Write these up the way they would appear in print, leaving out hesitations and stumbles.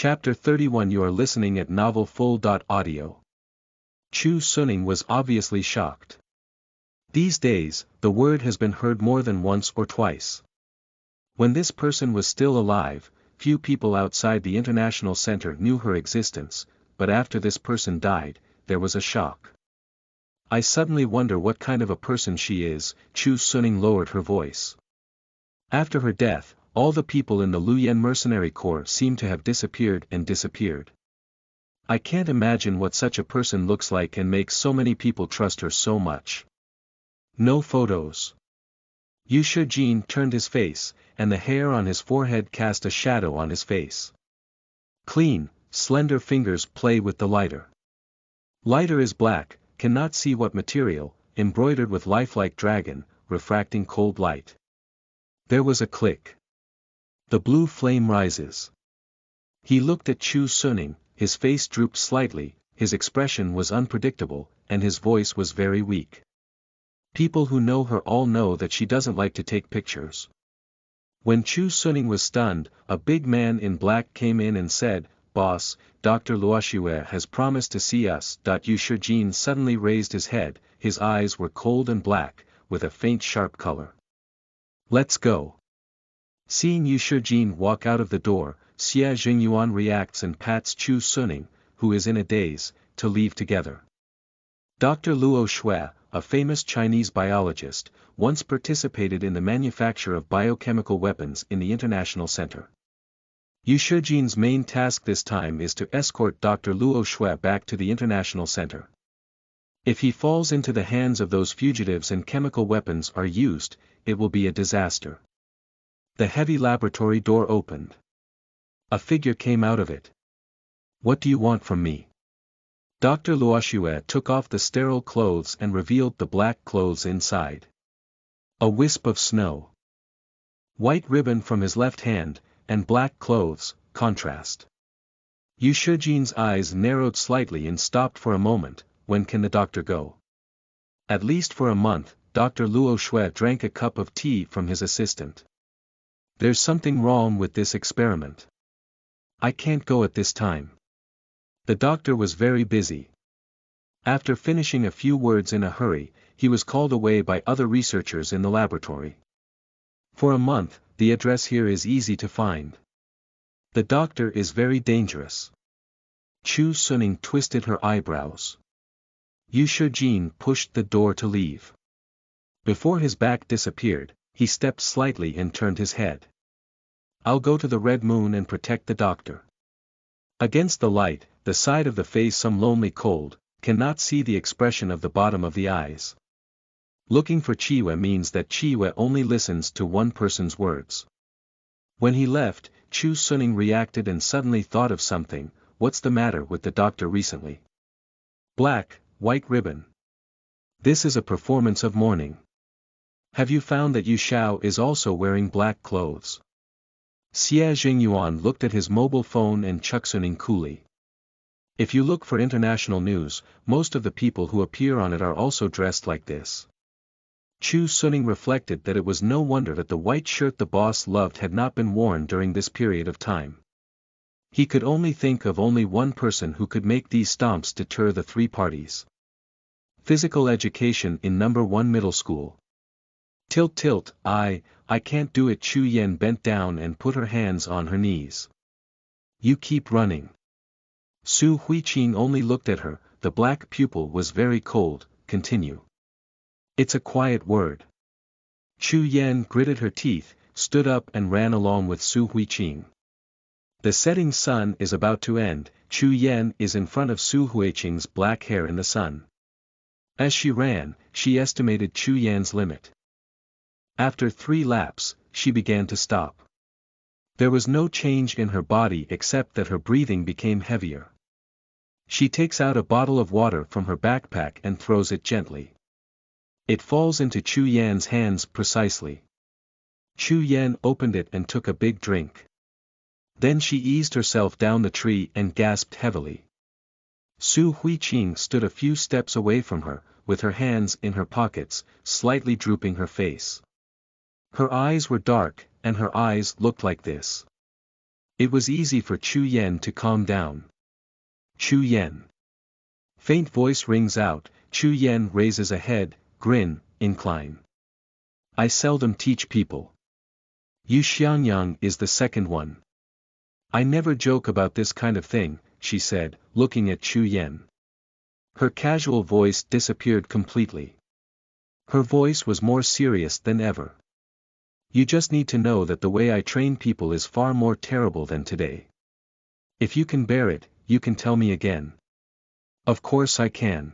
Chapter 31. You are listening at Novel Full. Audio. Chu Suning was obviously shocked. These days, the word has been heard more than once or twice. When this person was still alive, few people outside the International Center knew her existence, but after this person died, there was a shock. I suddenly wonder what kind of a person she is. Chu Suning lowered her voice. After her death, all the people in the Luoyuan mercenary corps seem to have disappeared and disappeared. I can't imagine what such a person looks like and makes so many people trust her so much. No photos. Yu Shijin turned his face, and the hair on his forehead cast a shadow on his face. Clean, slender fingers play with the lighter. Lighter is black, cannot see what material, embroidered with lifelike dragon, refracting cold light. There was a click. The blue flame rises. He looked at Chu Suning, his face drooped slightly, his expression was unpredictable, and his voice was very weak. People who know her all know that she doesn't like to take pictures. When Chu Suning was stunned, a big man in black came in and said, "Boss, Dr. Luoxue has promised to see us." Yu Shijin suddenly raised his head, his eyes were cold and black, with a faint sharp color. "Let's go." Seeing Yu Shijin walk out of the door, Xie Jingyuan reacts and pats Chu Suning, who is in a daze, to leave together. Dr. Luo Shui, a famous Chinese biologist, once participated in the manufacture of biochemical weapons in the International Center. Yu Shijin's main task this time is to escort Dr. Luo Shui back to the International Center. If he falls into the hands of those fugitives and chemical weapons are used, it will be a disaster. The heavy laboratory door opened. A figure came out of it. "What do you want from me?" Dr. Luoxue took off the sterile clothes and revealed the black clothes inside. A wisp of snow. White ribbon from his left hand, and black clothes, contrast. Yu Shijin's eyes narrowed slightly and stopped for a moment. When can the doctor go? At least for a month. Dr. Luo Shui drank a cup of tea from his assistant. There's something wrong with this experiment. I can't go at this time. The doctor was very busy. After finishing a few words in a hurry, he was called away by other researchers in the laboratory. For a month, the address here is easy to find. The doctor is very dangerous. Chu Suning twisted her eyebrows. Yu Shijin pushed the door to leave. Before his back disappeared, he stepped slightly and turned his head. "I'll go to the Red Moon and protect the doctor." Against the light, the side of the face some lonely cold, cannot see the expression of the bottom of the eyes. Looking for Chiwe means that Chiwe only listens to one person's words. When he left, Chu Suning reacted and suddenly thought of something. What's the matter with the doctor recently? Black, white ribbon. This is a performance of mourning. Have you found that Yu Xiao is also wearing black clothes? Xie Jingyuan looked at his mobile phone and Chu Suning coolly. If you look for international news, most of the people who appear on it are also dressed like this. Chu Suning reflected that it was no wonder that the white shirt the boss loved had not been worn during this period of time. He could only think of only one person who could make these stomps deter the three parties. Physical education in No. 1 middle school. Tilt, I can't do it. Chu Yen bent down and put her hands on her knees. You keep running. Su Huiqing only looked at her, the black pupil was very cold. Continue. It's a quiet word. Chu Yen gritted her teeth, stood up and ran along with Su Huiqing. The setting sun is about to end. Chu Yen is in front of Su Huiqing's black hair in the sun. As she ran, she estimated Chu Yan's limit. After 3 laps, she began to stop. There was no change in her body except that her breathing became heavier. She takes out a bottle of water from her backpack and throws it gently. It falls into Chu Yan's hands precisely. Chu Yan opened it and took a big drink. Then she eased herself down the tree and gasped heavily. Su Huiqing stood a few steps away from her, with her hands in her pockets, slightly drooping her face. Her eyes were dark, and her eyes looked like this. It was easy for Chu Yen to calm down. Chu Yen. Faint voice rings out. Chu Yen raises a head, grin, incline. I seldom teach people. Yu Xiangyang is the second one. I never joke about this kind of thing, she said, looking at Chu Yen. Her casual voice disappeared completely. Her voice was more serious than ever. You just need to know that the way I train people is far more terrible than today. If you can bear it, you can tell me again. Of course I can.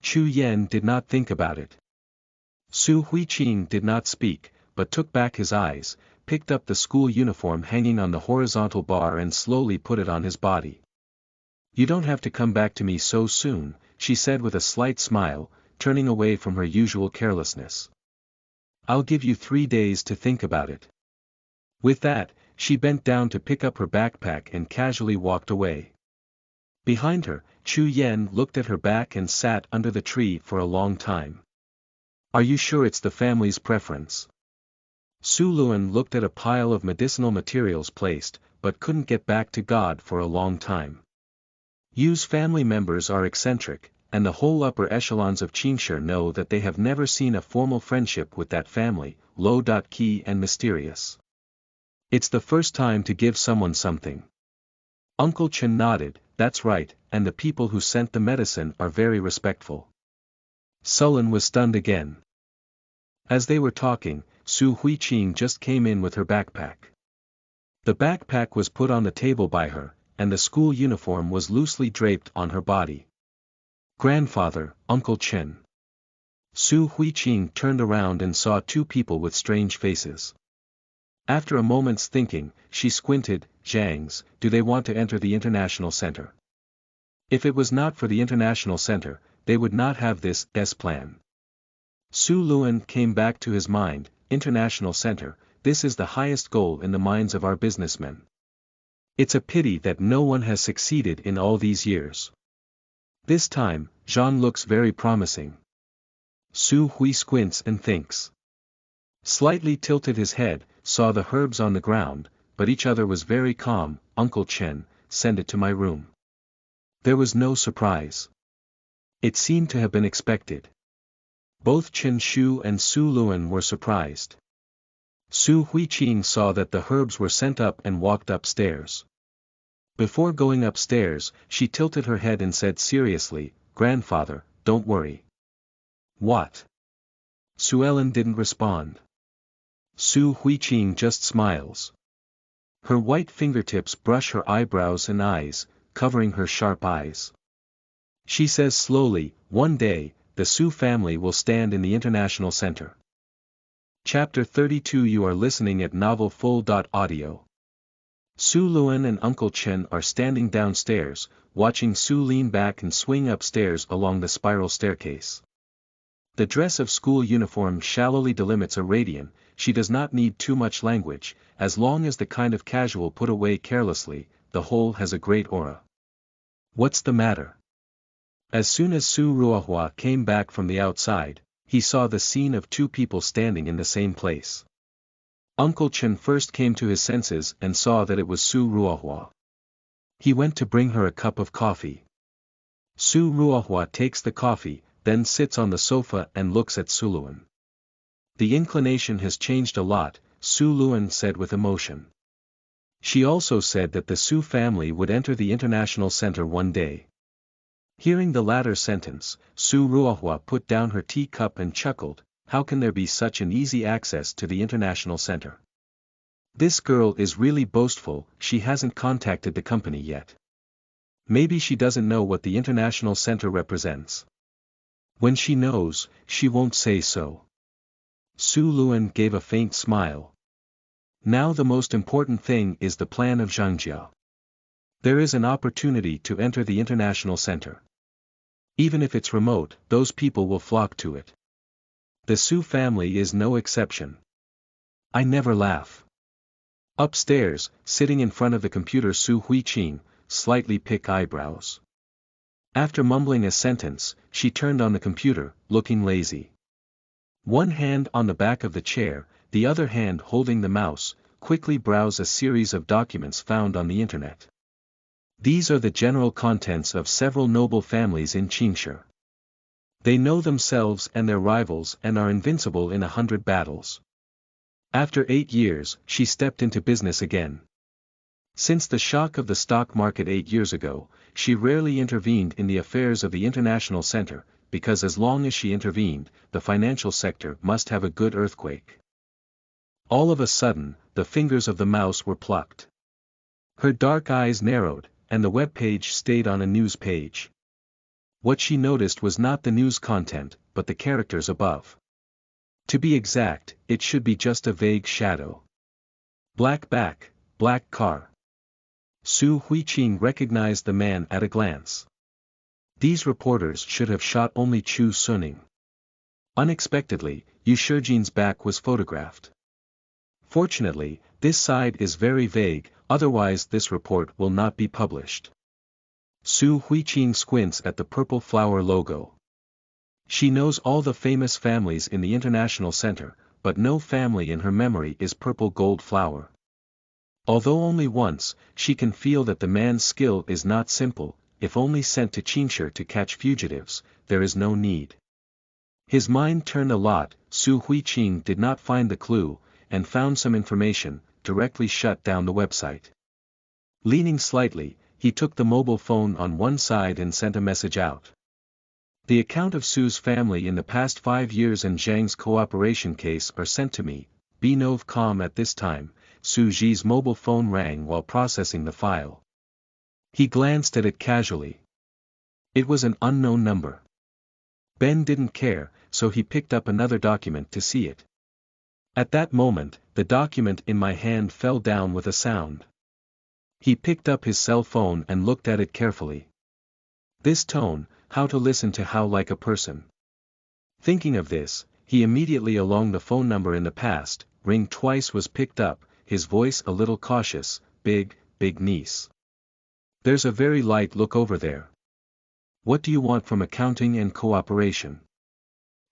Chu Yen did not think about it. Su Huiqing did not speak, but took back his eyes, picked up the school uniform hanging on the horizontal bar and slowly put it on his body. You don't have to come back to me so soon, she said with a slight smile, turning away from her usual carelessness. I'll give you 3 days to think about it. With that, she bent down to pick up her backpack and casually walked away. Behind her, Chu Yen looked at her back and sat under the tree for a long time. Are you sure it's the family's preference? Su Luan looked at a pile of medicinal materials placed, but couldn't get back to God for a long time. Yu's family members are eccentric, and the whole upper echelons of Qingshi know that they have never seen a formal friendship with that family, low-key and mysterious. It's the first time to give someone something. Uncle Chen nodded, that's right, and the people who sent the medicine are very respectful. Sullen was stunned again. As they were talking, Su Huiqing just came in with her backpack. The backpack was put on the table by her, and the school uniform was loosely draped on her body. Grandfather, Uncle Chen. Su Huiqing turned around and saw 2 people with strange faces. After a moment's thinking, she squinted. Zhangs, do they want to enter the International Center? If it was not for the International Center, they would not have this plan. Su Luan came back to his mind. International Center, this is the highest goal in the minds of our businessmen. It's a pity that no one has succeeded in all these years. This time, Zhang looks very promising. Su Hui squints and thinks. Slightly tilted his head, saw the herbs on the ground, but each other was very calm. Uncle Chen, send it to my room. There was no surprise. It seemed to have been expected. Both Chen Shu and Su Luan were surprised. Su Huiqing saw that the herbs were sent up and walked upstairs. Before going upstairs, she tilted her head and said seriously, Grandfather, don't worry. What? Su Ellen didn't respond. Su Huiqing just smiles. Her white fingertips brush her eyebrows and eyes, covering her sharp eyes. She says slowly, one day, the Su family will stand in the International Center. Chapter 32. You are listening at novelfull.audio. Su Luan and Uncle Chen are standing downstairs, watching Su lean back and swing upstairs along the spiral staircase. The dress of school uniform shallowly delimits a radian. She does not need too much language, as long as the kind of casual put away carelessly, the whole has a great aura. What's the matter? As soon as Su Ruohua came back from the outside, he saw the scene of 2 people standing in the same place. Uncle Chen first came to his senses and saw that it was Su Ruohua. He went to bring her a cup of coffee. Su Ruohua takes the coffee, then sits on the sofa and looks at Su Luan. The inclination has changed a lot, Su Luan said with emotion. She also said that the Su family would enter the International Center one day. Hearing the latter sentence, Su Ruohua put down her teacup and chuckled. How can there be such an easy access to the International Center? This girl is really boastful. She hasn't contacted the company yet. Maybe she doesn't know what the International Center represents. When she knows, she won't say so. Su Luan gave a faint smile. Now the most important thing is the plan of Zhangjia. There is an opportunity to enter the International Center. Even if it's remote, those people will flock to it. The Su family is no exception. I never laugh. Upstairs, sitting in front of the computer, Su Huiqing slightly pick eyebrows. After mumbling a sentence, she turned on the computer, looking lazy. One hand on the back of the chair, the other hand holding the mouse, quickly browse a series of documents found on the internet. These are the general contents of several noble families in Qingshi. They know themselves and their rivals and are invincible in 100 battles. After 8 years, she stepped into business again. Since the shock of the stock market 8 years ago, she rarely intervened in the affairs of the international center, because as long as she intervened, the financial sector must have a good earthquake. All of a sudden, the fingers of the mouse were plucked. Her dark eyes narrowed, and the web page stayed on a news page. What she noticed was not the news content, but the characters above. To be exact, it should be just a vague shadow. Black back, black car. Su Huiqing recognized the man at a glance. These reporters should have shot only Chu Suning. Unexpectedly, Yu Shijin's back was photographed. Fortunately, this side is very vague, otherwise this report will not be published. Su Huiqing squints at the purple flower logo. She knows all the famous families in the international center, but no family in her memory is purple gold flower. Although only once, she can feel that the man's skill is not simple. If only sent to Qingshi to catch fugitives, there is no need. His mind turned a lot. Su Huiqing did not find the clue, and found some information, directly shut down the website. Leaning slightly, he took the mobile phone on one side and sent a message out. The account of Su's family in the past 5 years and Zhang's cooperation case are sent to me. Be nov calm at this time. Su Ji's mobile phone rang while processing the file. He glanced at it casually. It was an unknown number. Ben didn't care, so he picked up another document to see it. At that moment, the document in my hand fell down with a sound. He picked up his cell phone and looked at it carefully. This tone, how to listen to how like a person. Thinking of this, he immediately along the phone number in the past, ring twice was picked up, his voice a little cautious, big niece. There's a very light look over there. What do you want from accounting and cooperation?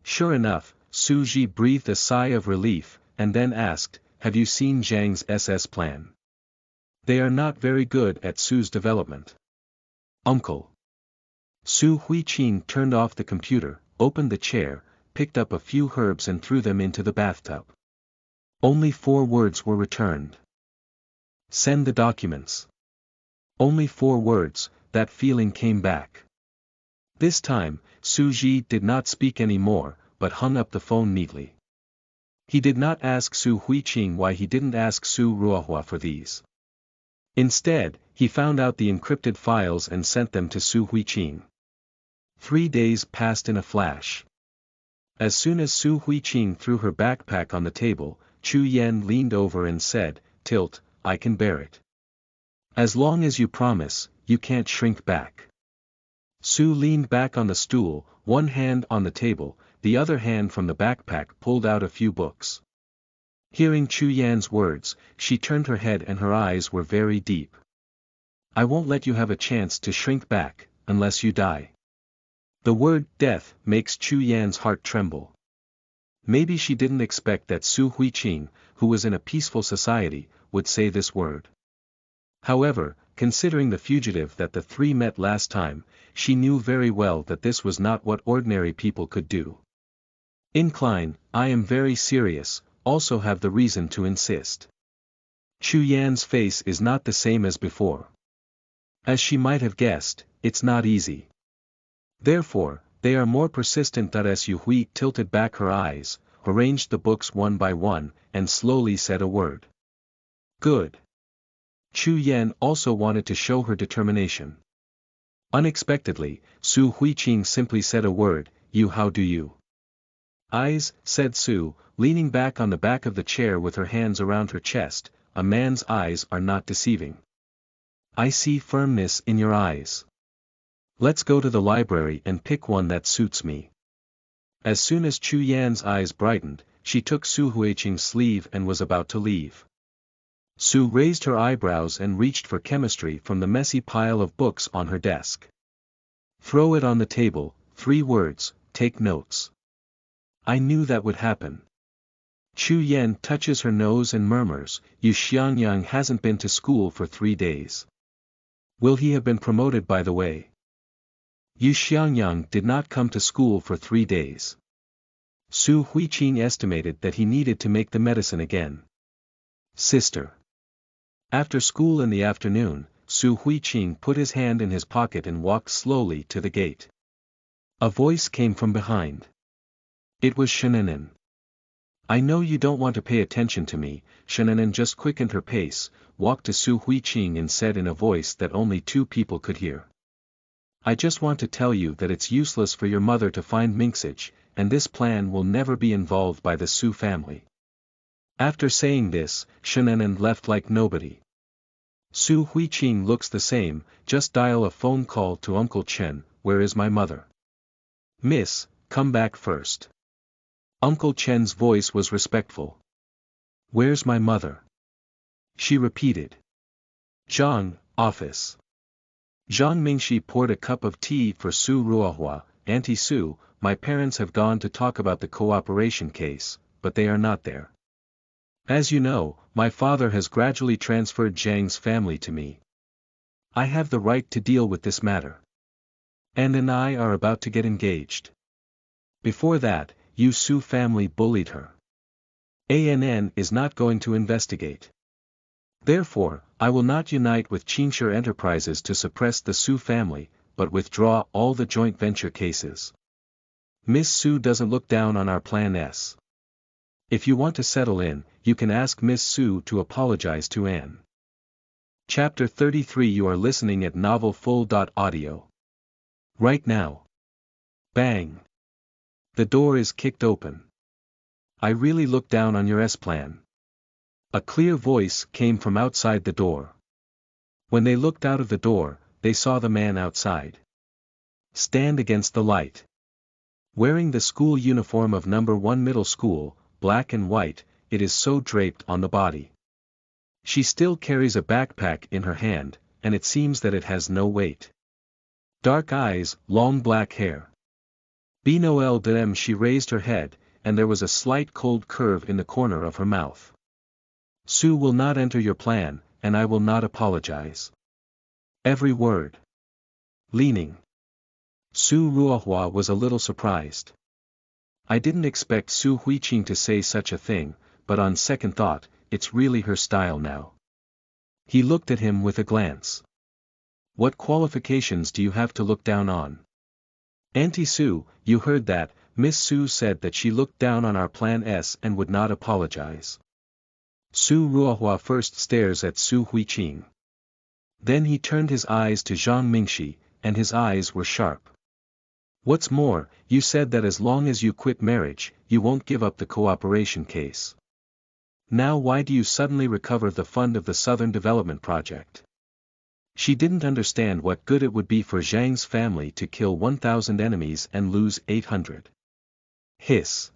Sure enough, Su Ji breathed a sigh of relief, and then asked, have you seen Zhang's SS plan? They are not very good at Su's development. Uncle. Su Huiqing turned off the computer, opened the chair, picked up a few herbs and threw them into the bathtub. Only 4 words were returned. Send the documents. Only 4 words, that feeling came back. This time, Su Ji did not speak any more, but hung up the phone neatly. He did not ask Su Huiqing why he didn't ask Su Ruohua for these. Instead, he found out the encrypted files and sent them to Su Huiqing. 3 days passed in a flash. As soon as Su Huiqing threw her backpack on the table, Chu Yan leaned over and said, Tilt, I can bear it. As long as you promise, you can't shrink back. Su leaned back on the stool, one hand on the table, the other hand from the backpack pulled out a few books. Hearing Chu Yan's words, she turned her head and her eyes were very deep. I won't let you have a chance to shrink back, unless you die. The word death makes Chu Yan's heart tremble. Maybe she didn't expect that Su Huiqing, who was in a peaceful society, would say this word. However, considering the fugitive that the 3 met last time, she knew very well that this was not what ordinary people could do. Incline, I am very serious, also have the reason to insist. Chu Yan's face is not the same as before. As she might have guessed, it's not easy. Therefore, they are more persistent. As Yu Hui tilted back her eyes, arranged the books one by one, and slowly said a word. Good. Chu Yan also wanted to show her determination. Unexpectedly, Su Huiqing simply said a word, You how do you? Eyes, said Su, leaning back on the back of the chair with her hands around her chest, a man's eyes are not deceiving. I see firmness in your eyes. Let's go to the library and pick one that suits me. As soon as Chu Yan's eyes brightened, she took Su Huiqing's sleeve and was about to leave. Su raised her eyebrows and reached for chemistry from the messy pile of books on her desk. Throw it on the table, 3 words, take notes. I knew that would happen. Chu Yan touches her nose and murmurs, Yu Xiangyang hasn't been to school for 3 days. Will he have been promoted by the way? Yu Xiangyang did not come to school for 3 days. Su Huiqing estimated that he needed to make the medicine again. Sister. After school in the afternoon, Su Huiqing put his hand in his pocket and walked slowly to the gate. A voice came from behind. It was Shannon. I know you don't want to pay attention to me. Shannon just quickened her pace, walked to Su Huiqing and said in a voice that only 2 people could hear. I just want to tell you that it's useless for your mother to find Minxage, and this plan will never be involved by the Su family. After saying this, Shannon left like nobody. Su Huiqing looks the same, just dial a phone call to Uncle Chen, where is my mother? Miss, come back first. Uncle Chen's voice was respectful. Where's my mother? She repeated. Zhang, office. Zhang Mingxi poured a cup of tea for Su Ruohua. Auntie Su, my parents have gone to talk about the cooperation case, but they are not there. As you know, my father has gradually transferred Zhang's family to me. I have the right to deal with this matter. Ann and I are about to get engaged. Before that, Yu Su family bullied her. Ann is not going to investigate. Therefore, I will not unite with Qingshi Enterprises to suppress the Su family, but withdraw all the joint venture cases. Miss Su doesn't look down on our Plan S. If you want to settle in, you can ask Miss Su to apologize to Anne. Chapter 33. You are listening at novelfull.audio. Right now. Bang. The door is kicked open. I really look down on your S-plan. A clear voice came from outside the door. When they looked out of the door, they saw the man outside. Stand against the light. Wearing the school uniform of number 1 middle school, black and white, it is so draped on the body. She still carries a backpack in her hand, and it seems that it has no weight. Dark eyes, long black hair. Benoel dem. She raised her head, and there was a slight cold curve in the corner of her mouth. Su will not enter your plan, and I will not apologize. Every word. Leaning. Su Ruohua was a little surprised. I didn't expect Su Huiqing to say such a thing, but on second thought, it's really her style now. He looked at him with a glance. What qualifications do you have to look down on? Auntie Su, you heard that. Miss Su said that she looked down on our Plan S and would not apologize. Su Ruohua first stares at Su Huiqing. Then he turned his eyes to Zhang Mingxi, and his eyes were sharp. What's more, you said that as long as you quit marriage, you won't give up the cooperation case. Now why do you suddenly recover the fund of the Southern Development Project? She didn't understand what good it would be for Zhang's family to kill 1,000 enemies and lose 800. Hiss.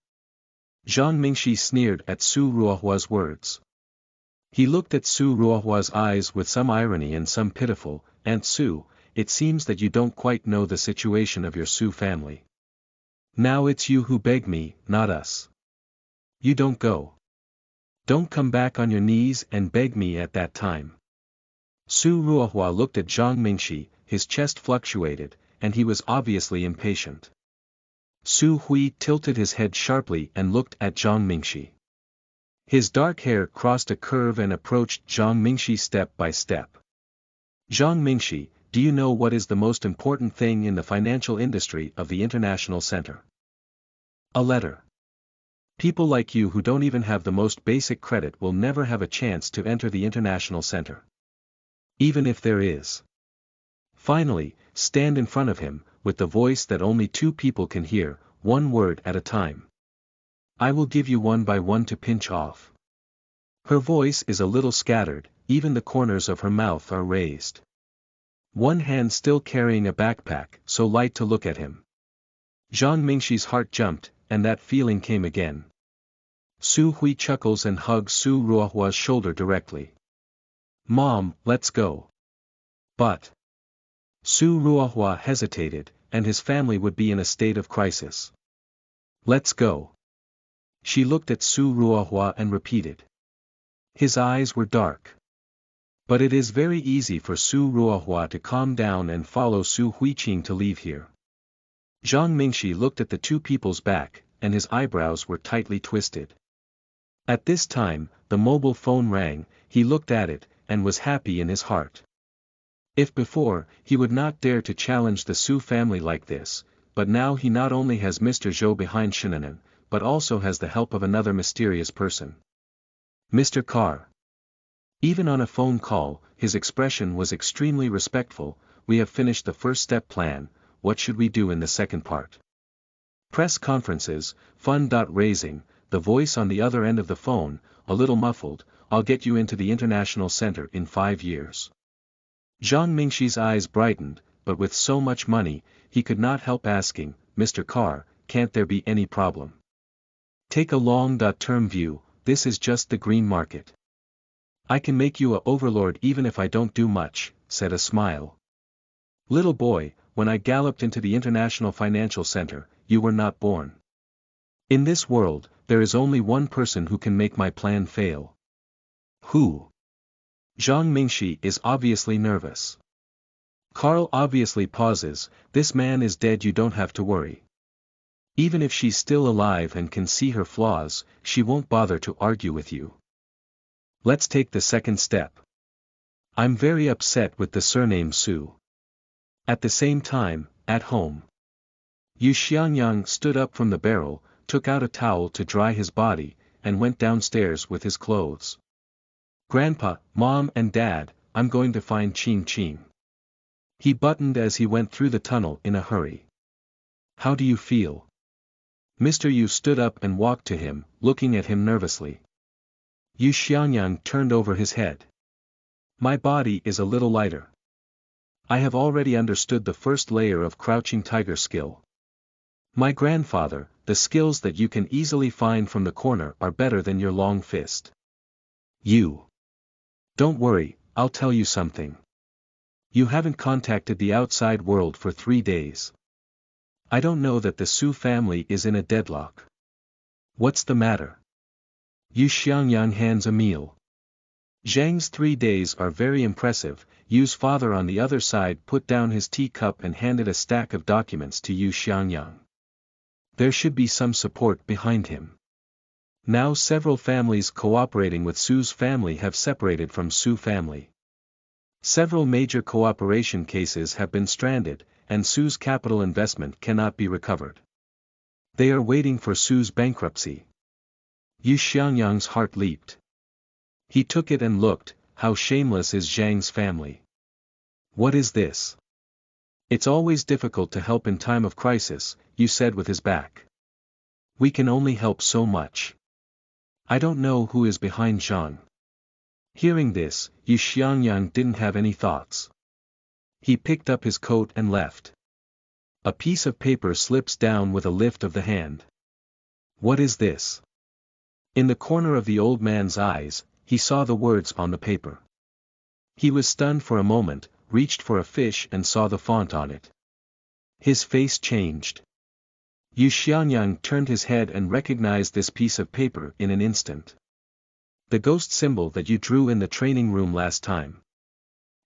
Zhang Mingxi sneered at Su Ruohua's words. He looked at Su Ruohua's eyes with some irony and some pitiful. Aunt Su, it seems that you don't quite know the situation of your Su family. Now it's you who beg me, not us. You don't go. Don't come back on your knees and beg me at that time. Su Ruohua looked at Zhang Mingxi, his chest fluctuated, and he was obviously impatient. Su Hui tilted his head sharply and looked at Zhang Mingxi. His dark hair crossed a curve and approached Zhang Mingxi step by step. Zhang Mingxi, do you know what is the most important thing in the financial industry of the International Center? A letter. People like you who don't even have the most basic credit will never have a chance to enter the International Center. Even if there is. Finally, stand in front of him, with the voice that only 2 people can hear, 1 word at a time. I will give you 1 by 1 to pinch off. Her voice is a little scattered, even the corners of her mouth are raised. One hand still carrying a backpack, so light to look at him. Zhang Mingxi's heart jumped, and that feeling came again. Su Hui chuckles and hugs Su Ruohua's shoulder directly. Mom, let's go. But. Su Ruohua hesitated, and his family would be in a state of crisis. Let's go. She looked at Su Ruohua and repeated. His eyes were dark. But it is very easy for Su Ruohua to calm down and follow Su Huiqing to leave here. Zhang Mingxi looked at the two people's back, and his eyebrows were tightly twisted. At this time, the mobile phone rang, he looked at it, and was happy in his heart. If before, he would not dare to challenge the Su family like this, but now he not only has Mr. Zhou behind Shinanan, but also has the help of another mysterious person. Mr. Carr. Even on a phone call, his expression was extremely respectful. We have finished the first step plan, what should we do in the second part? Press conferences, fund. Raising, the voice on the other end of the phone, a little muffled, I'll get you into the International Center in 5 years. Zhang Mingxi's eyes brightened, but with so much money, he could not help asking, Mr. Carr, can't there be any problem? Take a long-term view, this is just the green market. I can make you a overlord even if I don't do much, said a smile. Little boy, when I galloped into the International Financial Center, you were not born. In this world, there is only one person who can make my plan fail. Who? Zhang Mingxi is obviously nervous. Carl obviously pauses, this man is dead, you don't have to worry. Even if she's still alive and can see her flaws, she won't bother to argue with you. Let's take the second step. I'm very upset with the surname Su. At the same time, at home. Yu Xiangyang stood up from the barrel, took out a towel to dry his body, and went downstairs with his clothes. Grandpa, Mom and Dad, I'm going to find Qing Qing. He buttoned as he went through the tunnel in a hurry. How do you feel? Mr. Yu stood up and walked to him, looking at him nervously. Yu Xiangyang turned over his head. My body is a little lighter. I have already understood the first layer of Crouching Tiger skill. My grandfather, the skills that you can easily find from the corner are better than your long fist. You. Don't worry, I'll tell you something. You haven't contacted the outside world for 3 days. I don't know that the Su family is in a deadlock. What's the matter? Yu Xiangyang hands a meal. Zhang's 3 days are very impressive. Yu's father on the other side put down his teacup and handed a stack of documents to Yu Xiangyang. There should be some support behind him. Now several families cooperating with Su's family have separated from Su family. Several major cooperation cases have been stranded, and Su's capital investment cannot be recovered. They are waiting for Su's bankruptcy. Yu Xiangyang's heart leaped. He took it and looked, how shameless is Zhang's family. What is this? It's always difficult to help in time of crisis, Yu said with his back. We can only help so much. I don't know who is behind Zhang. Hearing this, Yu Xiangyang didn't have any thoughts. He picked up his coat and left. A piece of paper slips down with a lift of the hand. What is this? In the corner of the old man's eyes, he saw the words on the paper. He was stunned for a moment, reached for a fish and saw the font on it. His face changed. Yu Xiangyang turned his head and recognized this piece of paper in an instant. The ghost symbol that you drew in the training room last time.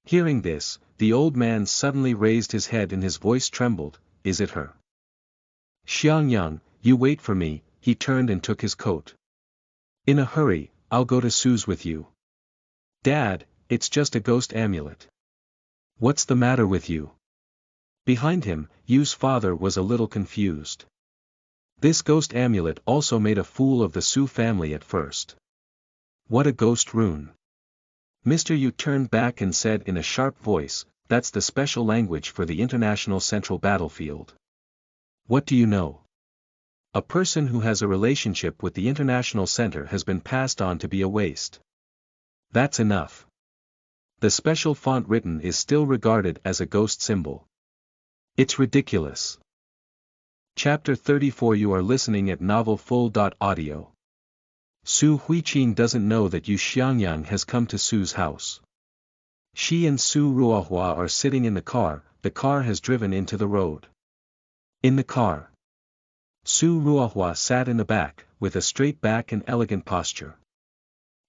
Hearing this, the old man suddenly raised his head and his voice trembled, is it her? Xiangyang, you wait for me, he turned and took his coat. In a hurry, I'll go to Su's with you. Dad, it's just a ghost amulet. What's the matter with you? Behind him, Yu's father was a little confused. This ghost amulet also made a fool of the Su family at first. What a ghost rune. Mr. Yu turned back and said in a sharp voice, that's the special language for the International Central Battlefield. What do you know? A person who has a relationship with the International Center has been passed on to be a waste. That's enough. The special font written is still regarded as a ghost symbol. It's ridiculous. Chapter 34 You are listening at novelfull.audio. Su Huiqing doesn't know that Yu Xiangyang has come to Su's house. She and Su Ruohua are sitting in the car has driven into the road. In the car. Su Ruohua sat in the back, with a straight back and elegant posture.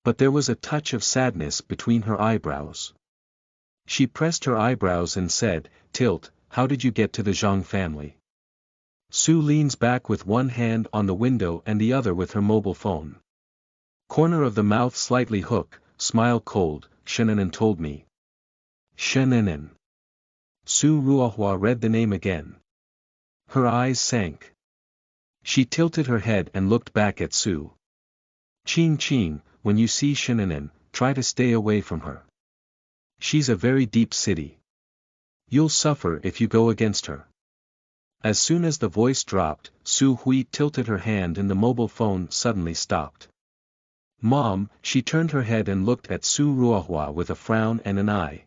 But there was a touch of sadness between her eyebrows. She pressed her eyebrows and said, "Tilt, how did you get to the Zhang family?" Su leans back with one hand on the window and the other with her mobile phone. Corner of the mouth slightly hook, smile cold, "Shannon told me." Shannon. Su Ruohua read the name again. Her eyes sank. She tilted her head and looked back at Su. Qing, when you see Shannon, try to stay away from her. She's a very deep city. You'll suffer if you go against her. As soon as the voice dropped, Su Hui tilted her hand and the mobile phone suddenly stopped. "Mom," she turned her head and looked at Su Ruohua with a frown and an eye.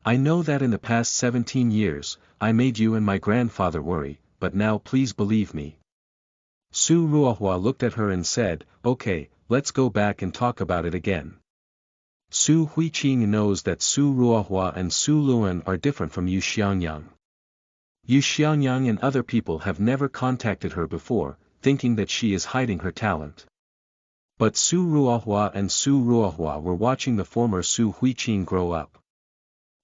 "I know that in the past 17 years, I made you and my grandfather worry, but now please believe me." Su Ruohua looked at her and said, "Okay, let's go back and talk about it again." Su Huiqing knows that Su Ruohua and Su Luan are different from Yu Xiangyang. Yu Xiangyang and other people have never contacted her before, thinking that she is hiding her talent. But Su Ruohua and Su Ruohua were watching the former Su Huiqing grow up.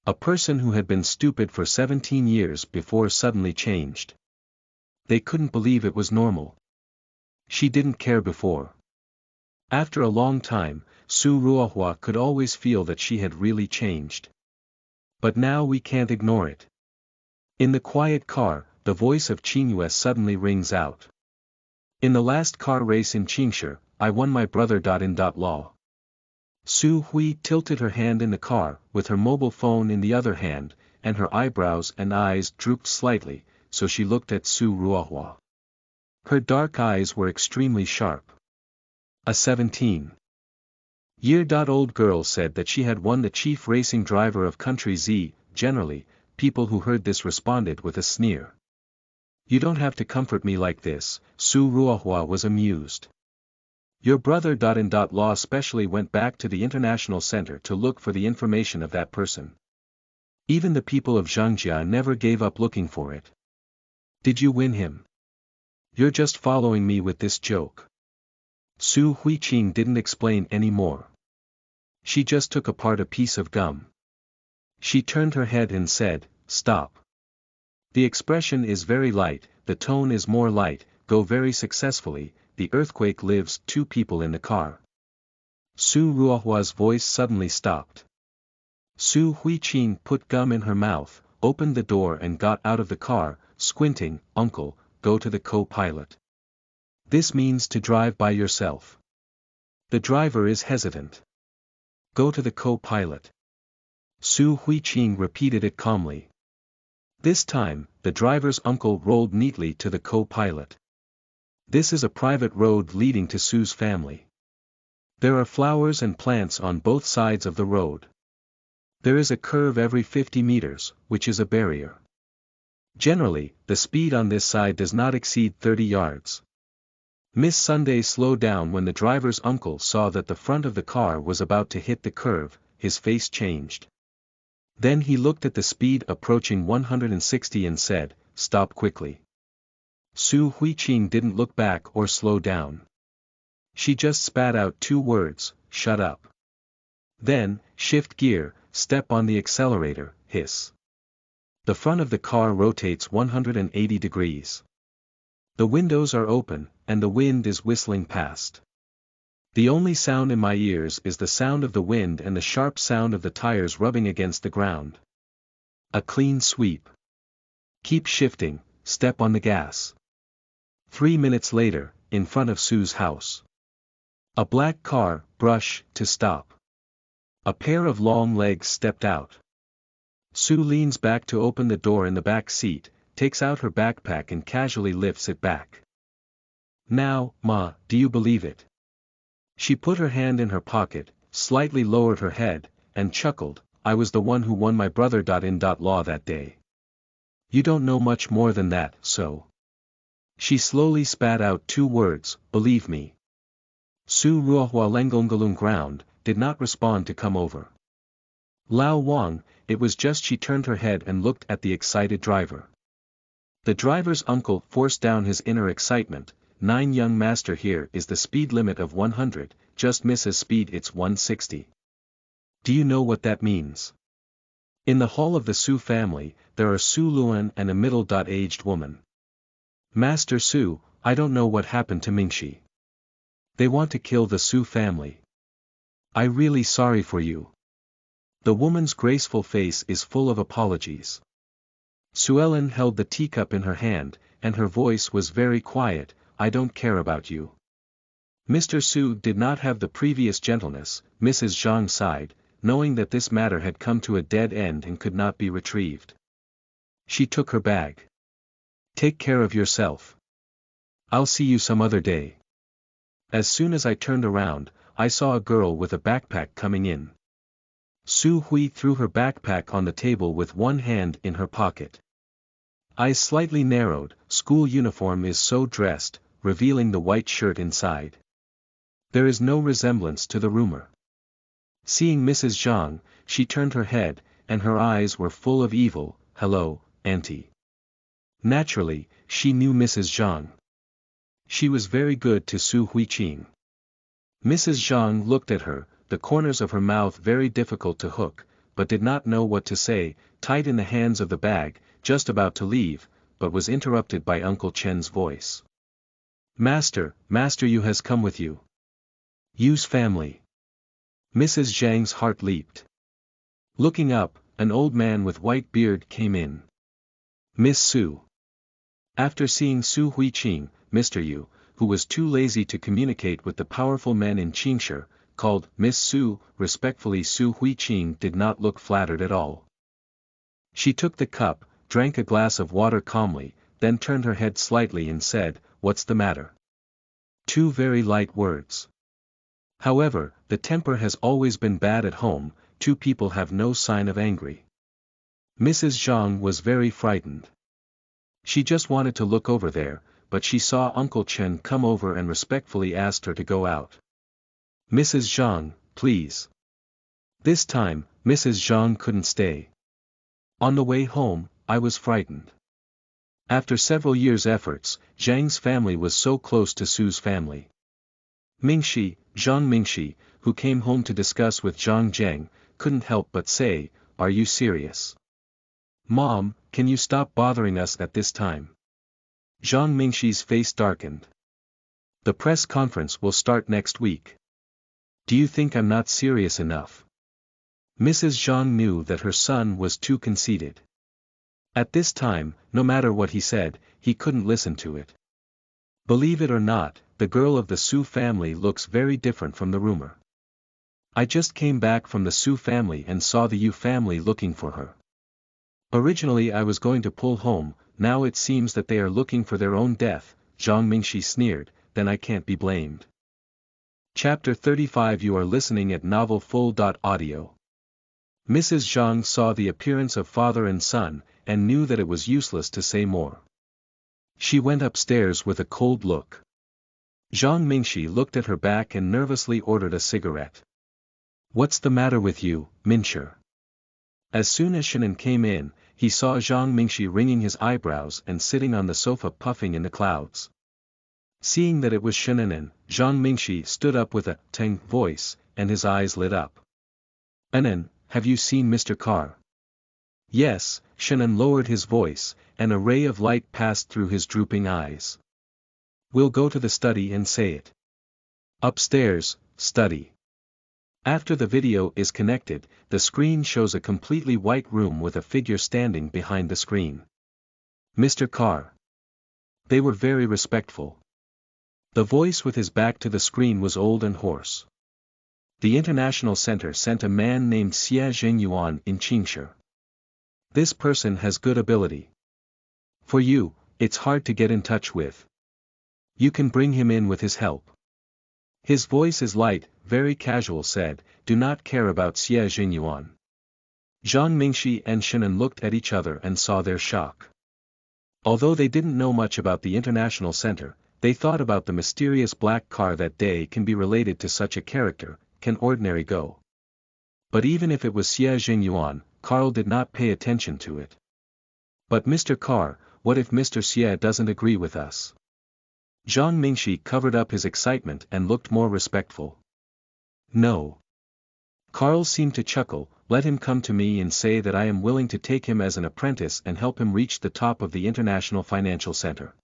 A person who had been stupid for 17 years before suddenly changed. They couldn't believe it was normal. She didn't care before. After a long time, Su Ruohua could always feel that she had really changed. But now we can't ignore it. In the quiet car, the voice of Qingyue suddenly rings out. "In the last car race in Qingshi, I won my brother. In law." Su Hui tilted her hand in the car, with her mobile phone in the other hand, and her eyebrows and eyes drooped slightly, so she looked at Su Ruohua. Her dark eyes were extremely sharp. A 17-year-old girl said that she had won the chief racing driver of country Z. Generally, people who heard this responded with a sneer. "You don't have to comfort me like this," Su Ruohua was amused. "Your brother. Law specially went back to the International Center to look for the information of that person. Even the people of Zhangjia never gave up looking for it. Did you win him? You're just following me with this joke." Su Huiqing didn't explain any more. She just took apart a piece of gum. She turned her head and said, "Stop. The expression is very light, the tone is more light, go very successfully, the earthquake lives 2 people in the car." Su Ruohua's voice suddenly stopped. Su Huiqing put gum in her mouth, opened the door and got out of the car, squinting. "Uncle, go to the co-pilot. This means to drive by yourself." The driver is hesitant. "Go to the co-pilot." Su Huiqing repeated it calmly. This time, the driver's uncle rolled neatly to the co-pilot. This is a private road leading to Su's family. There are flowers and plants on both sides of the road. There is a curve every 50 meters, which is a barrier. Generally, the speed on this side does not exceed 30 yards. Miss Sunday slowed down when the driver's uncle saw that the front of the car was about to hit the curve. His face changed. Then he looked at the speed approaching 160 and said, "Stop quickly." Su Huiqing didn't look back or slow down. She just spat out 2 words, "Shut up." Then, shift gear, step on the accelerator, hiss. The front of the car rotates 180 degrees. The windows are open, and the wind is whistling past. The only sound in my ears is the sound of the wind and the sharp sound of the tires rubbing against the ground. A clean sweep. Keep shifting, step on the gas. 3 minutes later, in front of Su's house. A black car, brush, to stop. A pair of long legs stepped out. Su leans back to open the door in the back seat, takes out her backpack and casually lifts it back. "Now, Ma, do you believe it?" She put her hand in her pocket, slightly lowered her head, and chuckled, "I was the one who won my brother. In law that day. You don't know much more than that, so." She slowly spat out 2 words, "Believe me." Su Ruohua Lengongalung ground, did not respond to come over. Lao Wang, it was just she turned her head and looked at the excited driver. The driver's uncle forced down his inner excitement, 9 young master, here is the speed limit of 100, just misses speed it's 160. Do you know what that means? In the hall of the Su family, there are Su Luan and a middle-aged woman. Master Su, I don't know what happened to Mingxi. They want to kill the Su family. I really sorry for you. The woman's graceful face is full of apologies. Suellen held the teacup in her hand, and her voice was very quiet, I don't care about you. Mr. Su did not have the previous gentleness. Mrs. Zhang sighed, knowing that this matter had come to a dead end and could not be retrieved. She took her bag. Take care of yourself. I'll see you some other day. As soon as I turned around, I saw a girl with a backpack coming in. Su Hui threw her backpack on the table with one hand in her pocket. Eyes slightly narrowed, school uniform is so dressed, revealing the white shirt inside. There is no resemblance to the rumor. Seeing Mrs. Zhang, she turned her head, and her eyes were full of evil. Hello, auntie. Naturally, she knew Mrs. Zhang. She was very good to Su Huiqing. Mrs. Zhang looked at her, the corners of her mouth very difficult to hook, but did not know what to say, tight in the hands of the bag, just about to leave, but was interrupted by Uncle Chen's voice. Master, you has come with you. Yu's family. Mrs. Zhang's heart leaped. Looking up, an old man with white beard came in. Miss Su. After seeing Su Huiqing, Mr. Yu, who was too lazy to communicate with the powerful men in Qingshi, called Miss Su, respectfully. Su Huiqing did not look flattered at all. She took the cup, drank a glass of water calmly, then turned her head slightly and said, What's the matter? 2 very light words. However, the temper has always been bad at home, 2 people have no sign of angry. Mrs. Zhang was very frightened. She just wanted to look over there, but she saw Uncle Chen come over and respectfully asked her to go out. Mrs. Zhang, please. This time, Mrs. Zhang couldn't stay. On the way home, I was frightened. After several years' efforts, Zhang's family was so close to Su's family. Mingxi, Zhang Mingxi, who came home to discuss with Zhang Zheng, couldn't help but say, Are you serious? Mom, can you stop bothering us at this time? Zhang Mingxi's face darkened. The press conference will start next week. Do you think I'm not serious enough? Mrs. Zhang knew that her son was too conceited. At this time, no matter what he said, he couldn't listen to it. Believe it or not, the girl of the Su family looks very different from the rumor. I just came back from the Su family and saw the Yu family looking for her. Originally I was going to pull home, now it seems that they are looking for their own death. Zhang Mingxi sneered, then I can't be blamed. Chapter 35. You are listening at novelfull.audio. Mrs. Zhang saw the appearance of father and son, and knew that it was useless to say more. She went upstairs with a cold look. Zhang Mingxi looked at her back and nervously ordered a cigarette. What's the matter with you, Minxi? As soon as Shannon came in, he saw Zhang Mingxi wringing his eyebrows and sitting on the sofa puffing in the clouds. Seeing that it was Shannon, Zhang Mingxi stood up with a tang voice, and his eyes lit up. Anan, have you seen Mr. Carr? Yes, Shannon lowered his voice, and a ray of light passed through his drooping eyes. We'll go to the study and say it. Upstairs, study. After the video is connected, the screen shows a completely white room with a figure standing behind the screen. Mr. Carr. They were very respectful. The voice with his back to the screen was old and hoarse. The International Center sent a man named Xie Zhengyuan in Qingshi. This person has good ability. For you, it's hard to get in touch with. You can bring him in with his help. His voice is light, very casual said, do not care about Xie Zhengyuan. Zhang Mingxi and Shannon looked at each other and saw their shock. Although they didn't know much about the International Center, they thought about the mysterious black car that day can be related to such a character, can ordinary go. But even if it was Xie Zhengyuan, Carl did not pay attention to it. But Mr. Carr, what if Mr. Xie doesn't agree with us? Zhang Mingxi covered up his excitement and looked more respectful. No. Carl seemed to chuckle. Let him come to me and say that I am willing to take him as an apprentice and help him reach the top of the international financial center.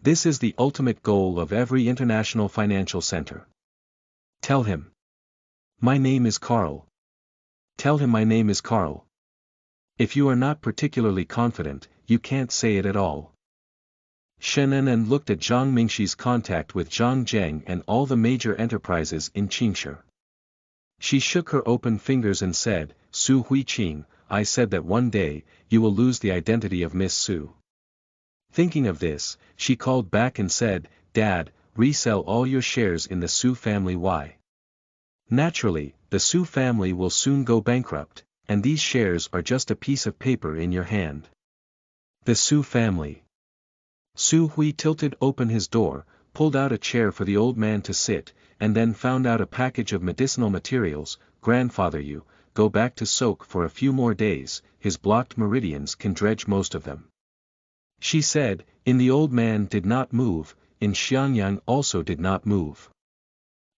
This is the ultimate goal of every international financial center. Tell him. My name is Carl. Tell him my name is Carl. If you are not particularly confident, you can't say it at all. Shen looked at Zhang Mingxi's contact with Zhang Zheng and all the major enterprises in Qingshi. She shook her open fingers and said, Su Huiqing, I said that one day, you will lose the identity of Miss Su. Thinking of this, she called back and said, Dad, resell all your shares in the Su family. Why? Naturally, the Su family will soon go bankrupt, and these shares are just a piece of paper in your hand. The Su family. Su Hui tilted open his door, pulled out a chair for the old man to sit, and then found out a package of medicinal materials. Grandfather, you, go back to soak for a few more days, his blocked meridians can dredge most of them. She said, the old man did not move, Xiangyang also did not move.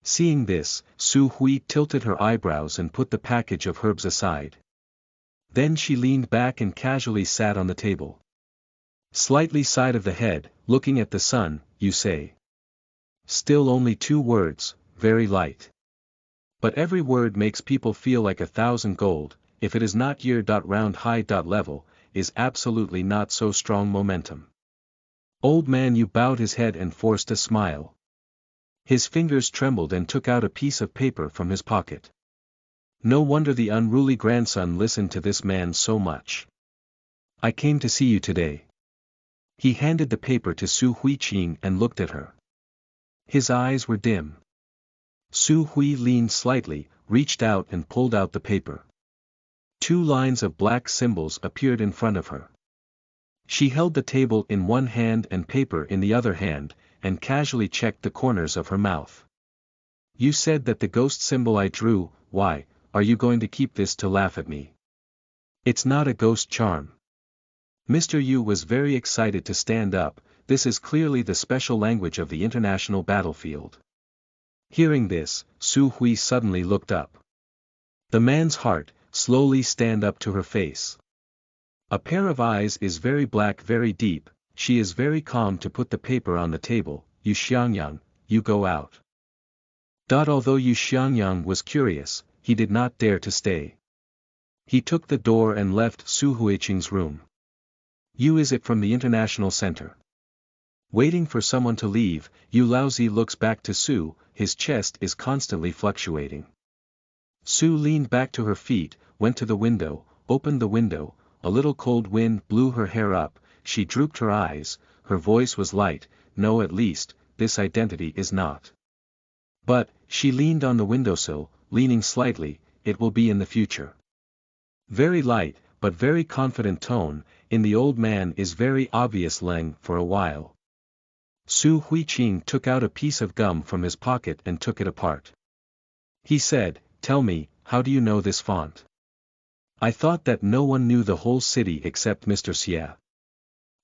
Seeing this, Su Hui tilted her eyebrows and put the package of herbs aside. Then she leaned back and casually sat on the table. Slightly side of the head, looking at the sun, you say. Still only 2 words, very light. But every word makes people feel like 1,000 gold, if it is not round high level, is absolutely not so strong momentum. Old man, you bowed his head and forced a smile. His fingers trembled and took out a piece of paper from his pocket. No wonder the unruly grandson listened to this man so much. I came to see you today. He handed the paper to Su Huiqing and looked at her. His eyes were dim. Su Hui leaned slightly, reached out and pulled out the paper. 2 lines of black symbols appeared in front of her. She held the table in one hand and paper in the other hand, and casually checked the corners of her mouth. You said that the ghost symbol I drew. Why, are you going to keep this to laugh at me? It's not a ghost charm. Mr. Yu was very excited to stand up. This is clearly the special language of the international battlefield. Hearing this, Su Hui suddenly looked up. The man's heart slowly stand up to her face. A pair of eyes is very black, very deep. She is very calm to put the paper on the table. Yu Xiangyang, you go out. Although Yu Xiangyang was curious, he did not dare to stay. He took the door and left Su Huiqing's room. You, is it from the international center? Waiting for someone to leave, Yu Laozi looks back to Su, his chest is constantly fluctuating. Su leaned back to her feet, went to the window, opened the window, a little cold wind blew her hair up, she drooped her eyes, her voice was light, no, at least, this identity is not. But, she leaned on the windowsill, leaning slightly, it will be in the future. Very light, but very confident tone, in the old man is very obvious Leng for a while. Su Huiqing took out a piece of gum from his pocket and took it apart. He said, tell me, how do you know this font? I thought that no one knew the whole city except Mr. Xie.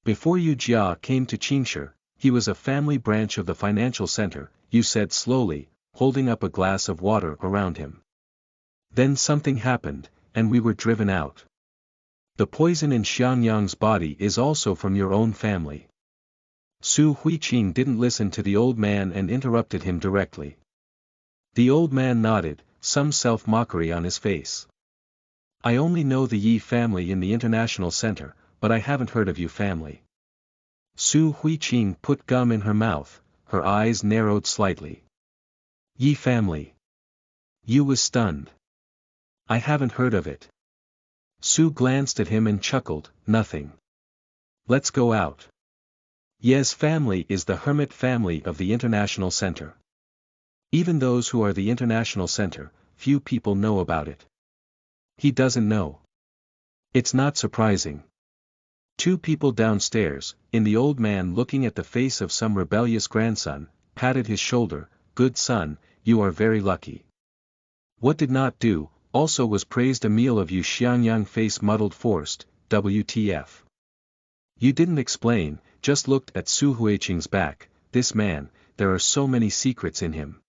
Before Yu Jia came to Qingshi, he was a family branch of the financial center, you said slowly, holding up a glass of water around him. Then something happened, and we were driven out. The poison in Xiangyang's body is also from your own family. Su Huiqing didn't listen to the old man and interrupted him directly. The old man nodded, some self-mockery on his face. I only know the Yi family in the international center, but I haven't heard of Yu family. Su Huiqing put gum in her mouth, her eyes narrowed slightly. Yi family. Yu was stunned. I haven't heard of it. Su glanced at him and chuckled, nothing. Let's go out. Ye's family is the hermit family of the international center. Even those who are the international center, few people know about it. He doesn't know. It's not surprising. 2 people downstairs, the old man looking at the face of some rebellious grandson, patted his shoulder, good son, you are very lucky. What did not do, also was praised a meal of Yu Xiangyang face muddled forced, WTF. You didn't explain, just looked at Su Huiqing's back, this man, there are so many secrets in him.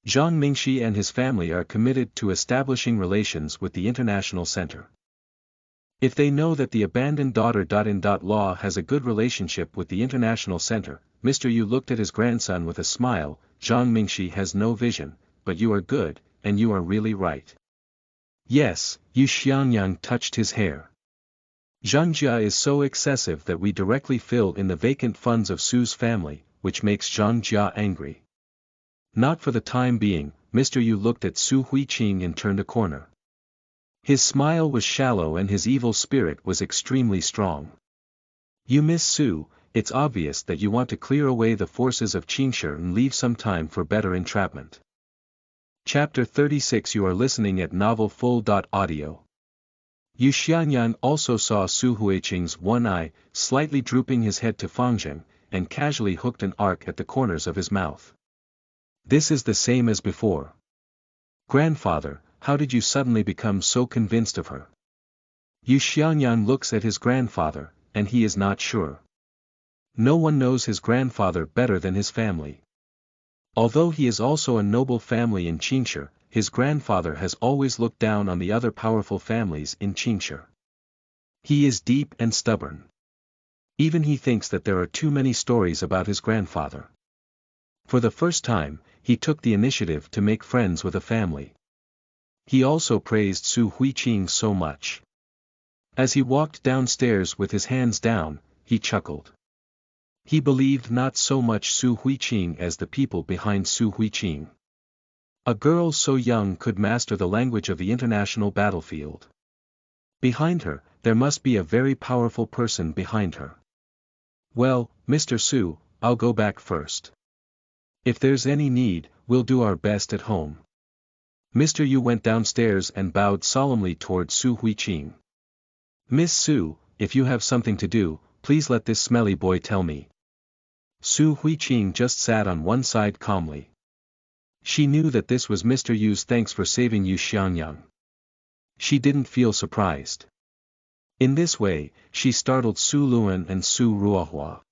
Zhang Mingxi and his family are committed to establishing relations with the International Center. If they know that the abandoned daughter-in-law has a good relationship with the International Center, Mr. Yu looked at his grandson with a smile. Zhang Mingxi has no vision, but you are good, and you are really right. Yes, Yu Xiangyang touched his hair. Zhangjia is so excessive that we directly fill in the vacant funds of Su's family, which makes Zhangjia angry. Not for the time being, Mr. Yu looked at Su Huiqing and turned a corner. His smile was shallow and his evil spirit was extremely strong. You Miss Su, it's obvious that you want to clear away the forces of Qingshi and leave some time for better entrapment. Chapter 36. You are listening at novelfull.audio. Yu Xianyan also saw Su Huiqing's one eye, slightly drooping his head to Fangzheng, and casually hooked an arc at the corners of his mouth. This is the same as before. Grandfather, how did you suddenly become so convinced of her? Yu Xianyan looks at his grandfather, and he is not sure. No one knows his grandfather better than his family. Although he is also a noble family in Qingshi, his grandfather has always looked down on the other powerful families in Qingshi. He is deep and stubborn. Even he thinks that there are too many stories about his grandfather. For the first time, he took the initiative to make friends with a family. He also praised Su Huiqing so much. As he walked downstairs with his hands down, he chuckled. He believed not so much Su Huiqing as the people behind Su Huiqing. A girl so young could master the language of the international battlefield. Behind her, there must be a very powerful person behind her. Well, Mr. Su, I'll go back first. If there's any need, we'll do our best at home. Mr. Yu went downstairs and bowed solemnly toward Su Huiqing. Miss Su, if you have something to do, please let this smelly boy tell me. Su Huiqing just sat on one side calmly. She knew that this was Mr. Yu's thanks for saving Yu Xiangyang. She didn't feel surprised. In this way, she startled Su Luan and Su Ruohua.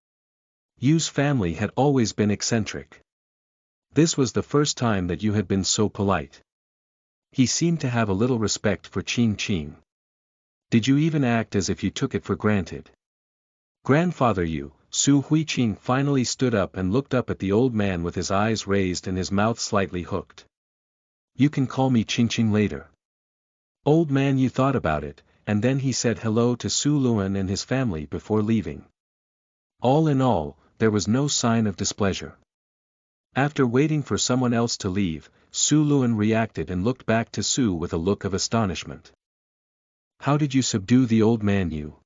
Yu's family had always been eccentric. This was the first time that Yu had been so polite. He seemed to have a little respect for Qing Qing. Did you even act as if you took it for granted? Grandfather Yu, Su Huiqing finally stood up and looked up at the old man with his eyes raised and his mouth slightly hooked. You can call me Qingqing later. Old man Yu thought about it, and then he said hello to Su Luan and his family before leaving. All in all, there was no sign of displeasure. After waiting for someone else to leave, Su Luan reacted and looked back to Su with a look of astonishment. How did you subdue the old man Yu?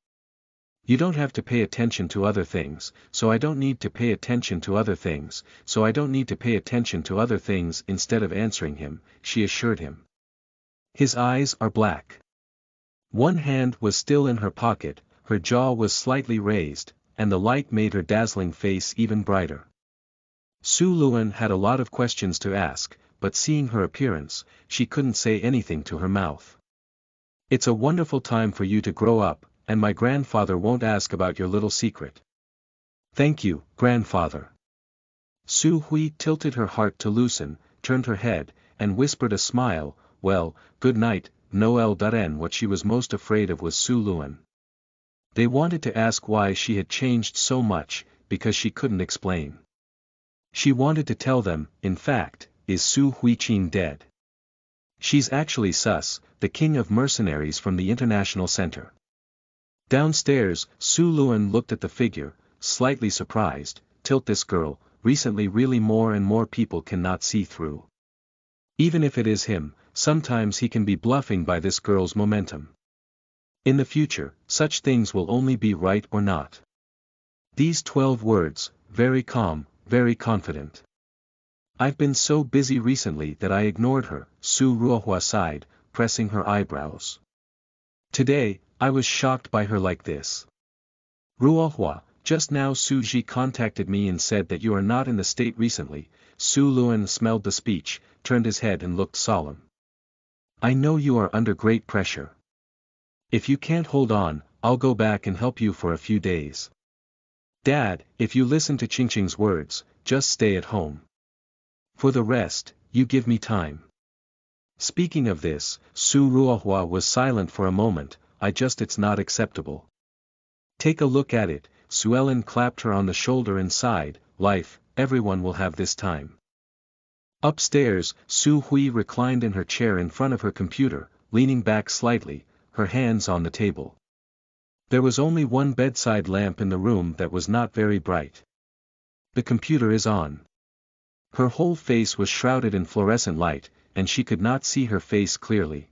You don't have to pay attention to other things, so I don't need to pay attention to other things, so I don't need to pay attention to other things. Instead of answering him, she assured him. His eyes are black. One hand was still in her pocket, her jaw was slightly raised, and the light made her dazzling face even brighter. Su Luan had a lot of questions to ask, but seeing her appearance, she couldn't say anything to her mouth. It's a wonderful time for you to grow up, and my grandfather won't ask about your little secret. Thank you, grandfather. Su Hui tilted her heart to loosen, turned her head, and whispered a smile. Well, good night, Noel. What she was most afraid of was Su Luan. They wanted to ask why she had changed so much, because she couldn't explain. She wanted to tell them, in fact, is Su Huiqing dead? She's actually Sus, the king of mercenaries from the International Center. Downstairs, Su Luan looked at the figure, slightly surprised. Tilt this girl, recently really more and more people cannot see through. Even if it is him, sometimes he can be bluffing by this girl's momentum. In the future, such things will only be right or not. These 12 words, very calm, very confident. I've been so busy recently that I ignored her, Su Ruohua sighed, pressing her eyebrows. Today, I was shocked by her like this. Ruohua, just now Su Ji contacted me and said that you are not in the state recently. Su Luan smelled the speech, turned his head and looked solemn. I know you are under great pressure. If you can't hold on, I'll go back and help you for a few days. Dad, if you listen to Qingqing's words, just stay at home. For the rest, you give me time. Speaking of this, Su Ruohua was silent for a moment. It's not acceptable. Take a look at it. Suellen clapped her on the shoulder and sighed, life, everyone will have this time. Upstairs, Su Hui reclined in her chair in front of her computer, leaning back slightly, her hands on the table. There was only one bedside lamp in the room that was not very bright. The computer is on. Her whole face was shrouded in fluorescent light, and she could not see her face clearly.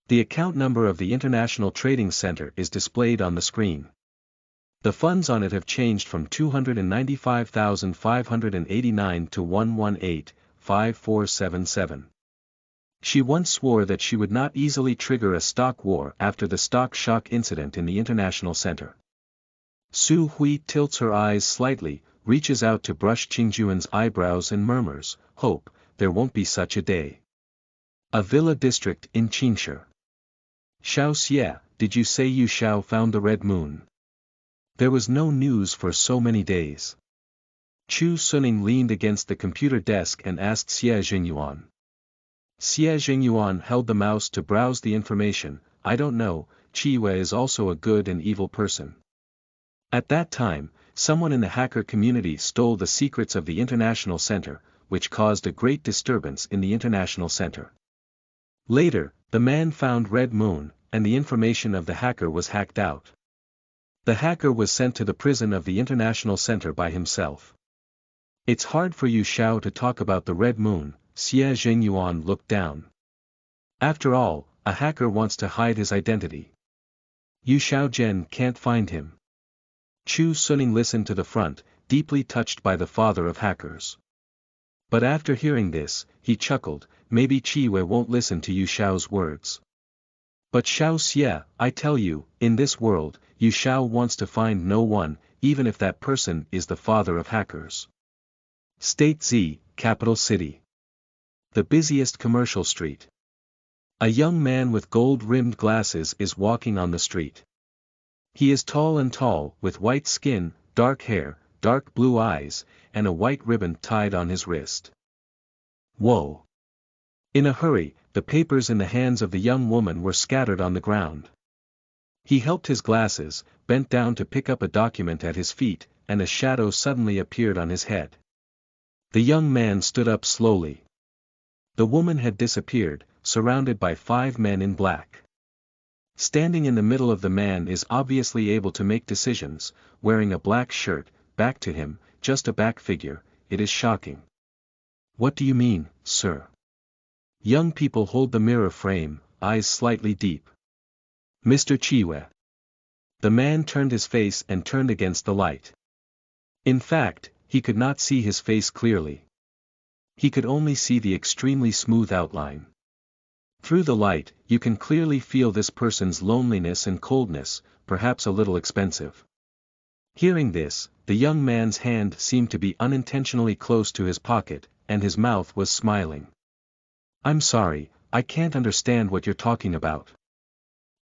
The account number of the International Trading Center is displayed on the screen. The funds on it have changed from 295,589 to 118,5477. She once swore that she would not easily trigger a stock war after the stock shock incident in the International Center. Su Hui tilts her eyes slightly, reaches out to brush Qingjuan's eyebrows and murmurs, hope, there won't be such a day. A villa district in Qingshi. Xiao Xie, did you say Yu Xiao found the red moon? There was no news for so many days. Chu Suning leaned against the computer desk and asked Xie Jingyuan. Xie Jingyuan held the mouse to browse the information. I don't know, Qi is also a good and evil person. At that time, someone in the hacker community stole the secrets of the International Center, which caused a great disturbance in the International Center. Later, the man found Red Moon, and the information of the hacker was hacked out. The hacker was sent to the prison of the International Center by himself. It's hard for Yu Xiao to talk about the Red Moon, Xie Jingyuan looked down. After all, a hacker wants to hide his identity. Yu Xiaozhen can't find him. Chu Suning listened to the front, deeply touched by the father of hackers. But after hearing this, he chuckled, maybe Qi won't listen to Yu Xiao's words. But Xiao Xie, I tell you, in this world, Yu Xiao wants to find no one, even if that person is the father of hackers. State Z, capital city. The busiest commercial street. A young man with gold-rimmed glasses is walking on the street. He is tall, with white skin, dark hair, dark blue eyes, and a white ribbon tied on his wrist. Whoa! In a hurry, the papers in the hands of the young woman were scattered on the ground. He helped his glasses, bent down to pick up a document at his feet, and a shadow suddenly appeared on his head. The young man stood up slowly. The woman had disappeared, surrounded by 5 men in black. Standing in the middle of the man is obviously able to make decisions, wearing a black shirt, back to him, just a back figure, it is shocking. What do you mean, sir? Young people hold the mirror frame, eyes slightly deep. Mr. Chiwe. The man turned his face and turned against the light. In fact, he could not see his face clearly. He could only see the extremely smooth outline. Through the light, you can clearly feel this person's loneliness and coldness, perhaps a little expensive. Hearing this, the young man's hand seemed to be unintentionally close to his pocket, and his mouth was smiling. I'm sorry, I can't understand what you're talking about.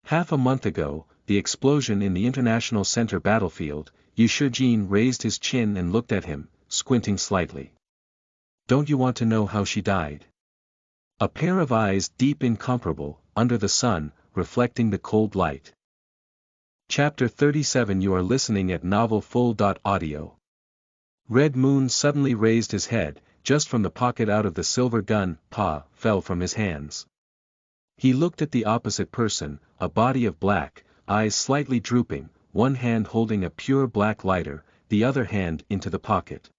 Half a month ago, the explosion in the International Center battlefield, Yu Shijin raised his chin and looked at him, squinting slightly. Don't you want to know how she died? A pair of eyes deep incomparable, under the sun, reflecting the cold light. Chapter 37. You are listening at novelfull.audio. Red Moon suddenly raised his head, just from the pocket out of the silver gun, fell from his hands. He looked at the opposite person, a body of black, eyes slightly drooping, one hand holding a pure black lighter, the other hand into the pocket.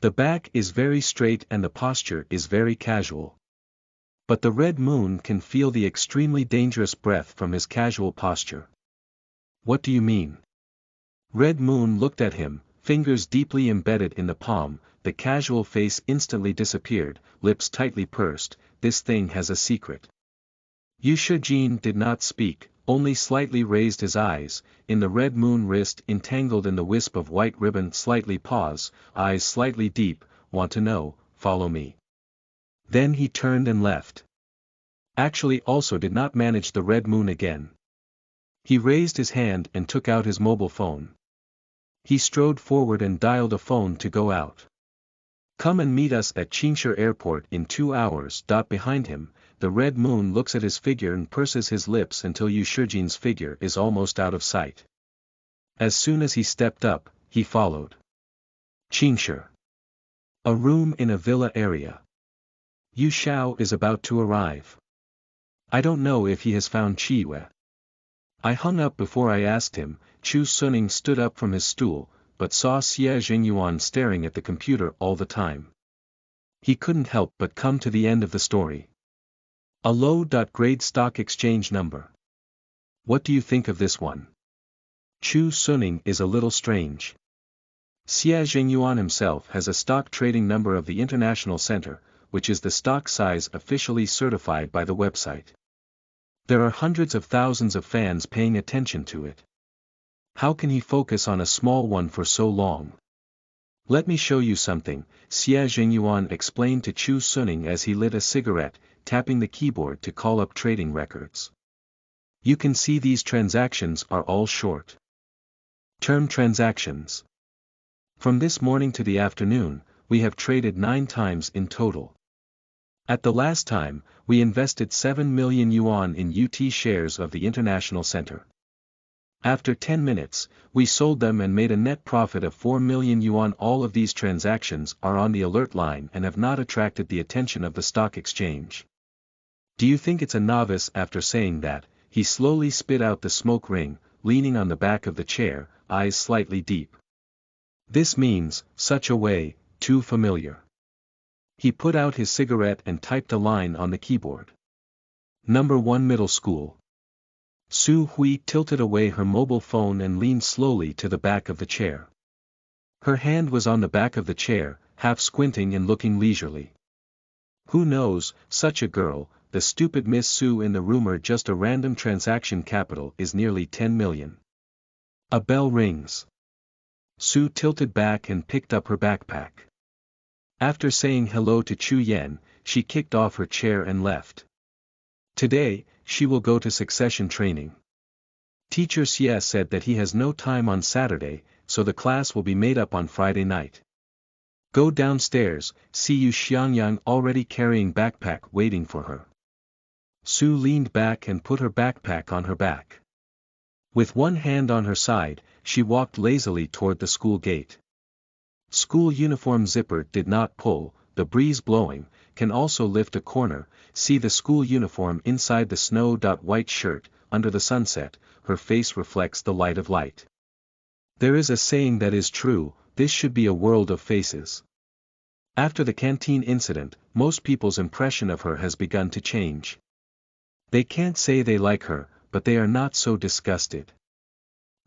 The back is very straight and the posture is very casual. But the Red Moon can feel the extremely dangerous breath from his casual posture. What do you mean? Red Moon looked at him, fingers deeply embedded in the palm, the casual face instantly disappeared, lips tightly pursed, this thing has a secret. Yu Shijin did not speak, only slightly raised his eyes, in the Red Moon wrist entangled in the wisp of white ribbon slightly pause, eyes slightly deep, want to know, follow me. Then he turned and left. Actually also did not manage the Red Moon again. He raised his hand and took out his mobile phone. He strode forward and dialed a phone to go out. Come and meet us at Qingshe Airport in 2 hours. Behind him, the red moon looks at his figure and purses his lips until Yu Shijin's figure is almost out of sight. As soon as he stepped up, he followed. Qingshe. A room in a villa area. Yu Xiao is about to arrive. I don't know if he has found Qiyue. I hung up before I asked him. Chu Suning stood up from his stool, but saw Xie Jingyuan staring at the computer all the time. He couldn't help but come to the end of the story. A low-grade stock exchange number. What do you think of this one? Chu Suning is a little strange. Xie Jingyuan himself has a stock trading number of the International Center, which is the stock size officially certified by the website. There are hundreds of thousands of fans paying attention to it. How can he focus on a small one for so long? Let me show you something, Xie Jingyuan explained to Chu Suning as he lit a cigarette, tapping the keyboard to call up trading records. You can see these transactions are all short-term transactions. From this morning to the afternoon, we have traded 9 times in total. At the last time, we invested 7 million yuan in UT shares of the International Center. After 10 minutes, we sold them and made a net profit of 4 million yuan. All of these transactions are on the alert line and have not attracted the attention of the stock exchange. Do you think it's a novice? After saying that, he slowly spit out the smoke ring, leaning on the back of the chair, eyes slightly deep. This means, such a way, too familiar. He put out his cigarette and typed a line on the keyboard. Number 1 Middle School. Su Hui tilted away her mobile phone and leaned slowly to the back of the chair. Her hand was on the back of the chair, half squinting and looking leisurely. Who knows, such a girl, the stupid Miss Su in the rumor. Just a random transaction. Capital is nearly 10 million. A bell rings. Su tilted back and picked up her backpack. After saying hello to Chu Yen, she kicked off her chair and left. Today, she will go to succession training. Teacher Xie said that he has no time on Saturday, so the class will be made up on Friday night. Go downstairs, see Yu Xiangyang already carrying backpack waiting for her. Su leaned back and put her backpack on her back. With one hand on her side, she walked lazily toward the school gate. School uniform zipper did not pull, the breeze blowing, can also lift a corner. See the school uniform inside the snow. White shirt, under the sunset, her face reflects the light of light. There is a saying that is true, this should be a world of faces. After the canteen incident, most people's impression of her has begun to change. They can't say they like her, but they are not so disgusted.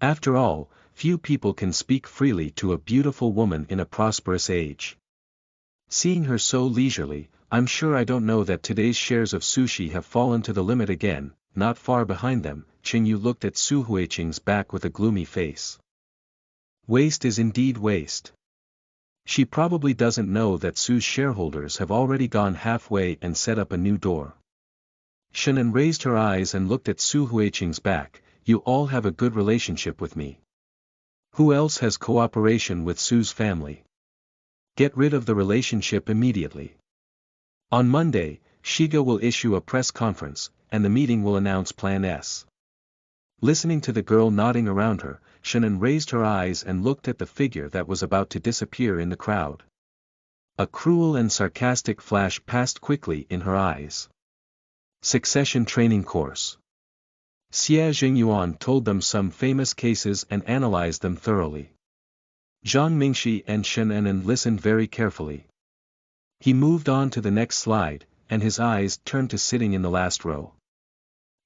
After all, few people can speak freely to a beautiful woman in a prosperous age. Seeing her so leisurely, I'm sure I don't know that today's shares of sushi have fallen to the limit again. Not far behind them, Qingyu looked at Su Huiqing's back with a gloomy face. Waste is indeed waste. She probably doesn't know that Su's shareholders have already gone halfway and set up a new door. Shannon raised her eyes and looked at Su Huiqing's back. You all have a good relationship with me. Who else has cooperation with Su's family? Get rid of the relationship immediately. On Monday, Shiga will issue a press conference, and the meeting will announce Plan S. Listening to the girl nodding around her, Shannon raised her eyes and looked at the figure that was about to disappear in the crowd. A cruel and sarcastic flash passed quickly in her eyes. Succession training course. Xie Jingyuan told them some famous cases and analyzed them thoroughly. Zhang Mingxi and Shen Enan listened very carefully. He moved on to the next slide, and his eyes turned to sitting in the last row.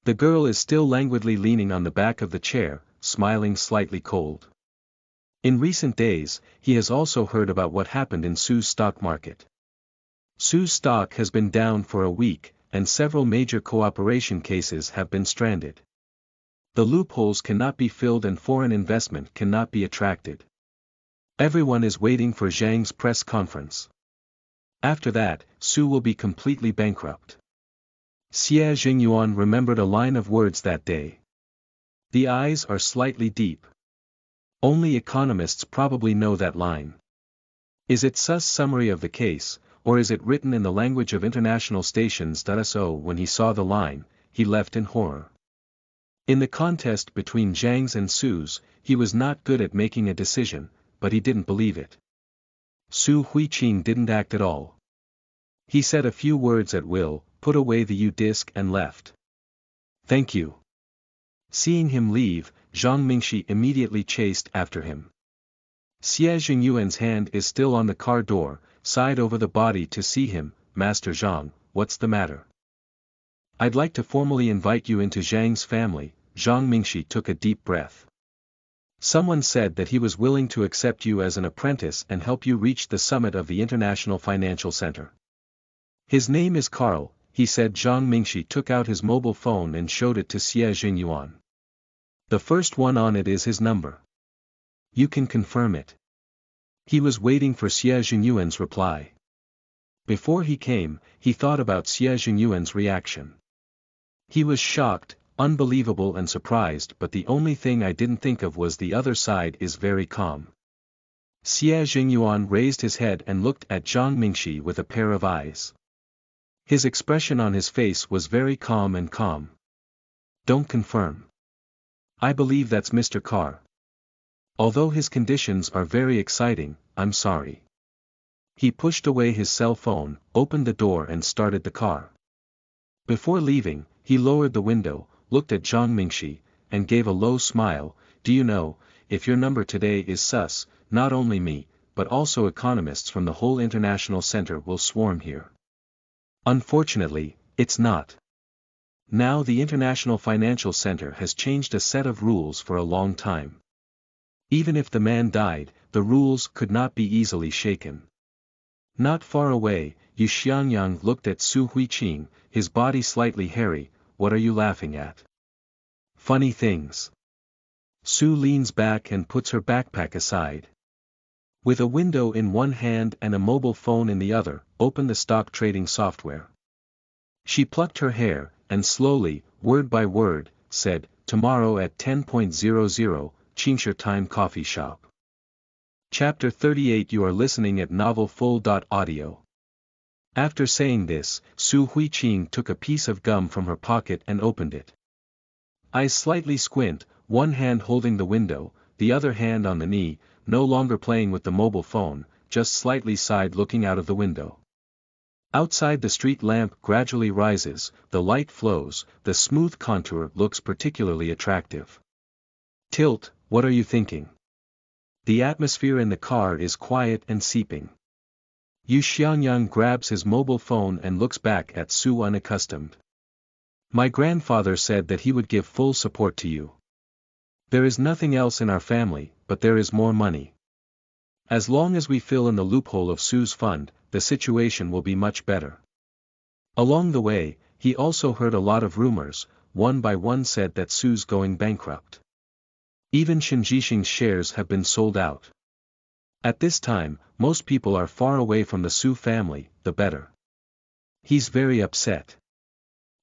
The girl is still languidly leaning on the back of the chair, smiling slightly cold. In recent days, he has also heard about what happened in Su's stock market. Su's stock has been down for a week, and several major cooperation cases have been stranded. The loopholes cannot be filled and foreign investment cannot be attracted. Everyone is waiting for Zhang's press conference. After that, Su will be completely bankrupt. Xie Jingyuan remembered a line of words that day. The eyes are slightly deep. Only economists probably know that line. Is it Su's summary of the case, or is it written in the language of international stations? So when he saw the line, he left in horror. In the contest between Zhang's and Su's, he was not good at making a decision, but he didn't believe it. Su Huiqing didn't act at all. He said a few words at will, put away the U-disc and left. Thank you. Seeing him leave, Zhang Mingshi immediately chased after him. Xie Jingyuan's hand is still on the car door, sighed over the body to see him. Master Zhang, what's the matter? I'd like to formally invite you into Zhang's family. Zhang Mingshi took a deep breath. Someone said that he was willing to accept you as an apprentice and help you reach the summit of the International Financial Center. His name is Carl, he said. Zhang Mingshi took out his mobile phone and showed it to Xie Jingyuan. The first one on it is his number. You can confirm it. He was waiting for Xie Jingyuan's reply. Before he came, he thought about Xie Jingyuan's reaction. He was shocked, unbelievable and surprised, but the only thing I didn't think of was the other side is very calm. Xie Jingyuan raised his head and looked at Zhang Mingshi with a pair of eyes. His expression on his face was very calm and calm. Don't confirm. I believe that's Mr. Carr. Although his conditions are very exciting, I'm sorry. He pushed away his cell phone, opened the door and started the car. Before leaving, he lowered the window, looked at Zhang Mingshi, and gave a low smile. Do you know, if your number today is sus, not only me, but also economists from the whole international center will swarm here. Unfortunately, it's not. Now the International Financial Center has changed a set of rules for a long time. Even if the man died, the rules could not be easily shaken. Not far away, Yu Xiangyang looked at Su Huiqing, his body slightly hairy. What are you laughing at? Funny things. Su leans back and puts her backpack aside. With a window in one hand and a mobile phone in the other, open the stock trading software. She plucked her hair, and slowly, word by word, said, tomorrow at 10:00, Qingsha Time Coffee Shop. Chapter 38. You are listening at novelfull.audio. After saying this, Su Huiqing took a piece of gum from her pocket and opened it. Eyes slightly squint, one hand holding the window, the other hand on the knee, no longer playing with the mobile phone, just slightly side looking out of the window. Outside the street lamp gradually rises, the light flows, the smooth contour looks particularly attractive. Tilt, what are you thinking? The atmosphere in the car is quiet and seeping. Yu Xiangyang grabs his mobile phone and looks back at Su unaccustomed. My grandfather said that he would give full support to you. There is nothing else in our family, but there is more money. As long as we fill in the loophole of Su's fund, the situation will be much better. Along the way, he also heard a lot of rumors. One by one said that Su's going bankrupt. Even Shinjishing's shares have been sold out. At this time, most people are far away from the Su family, the better. He's very upset.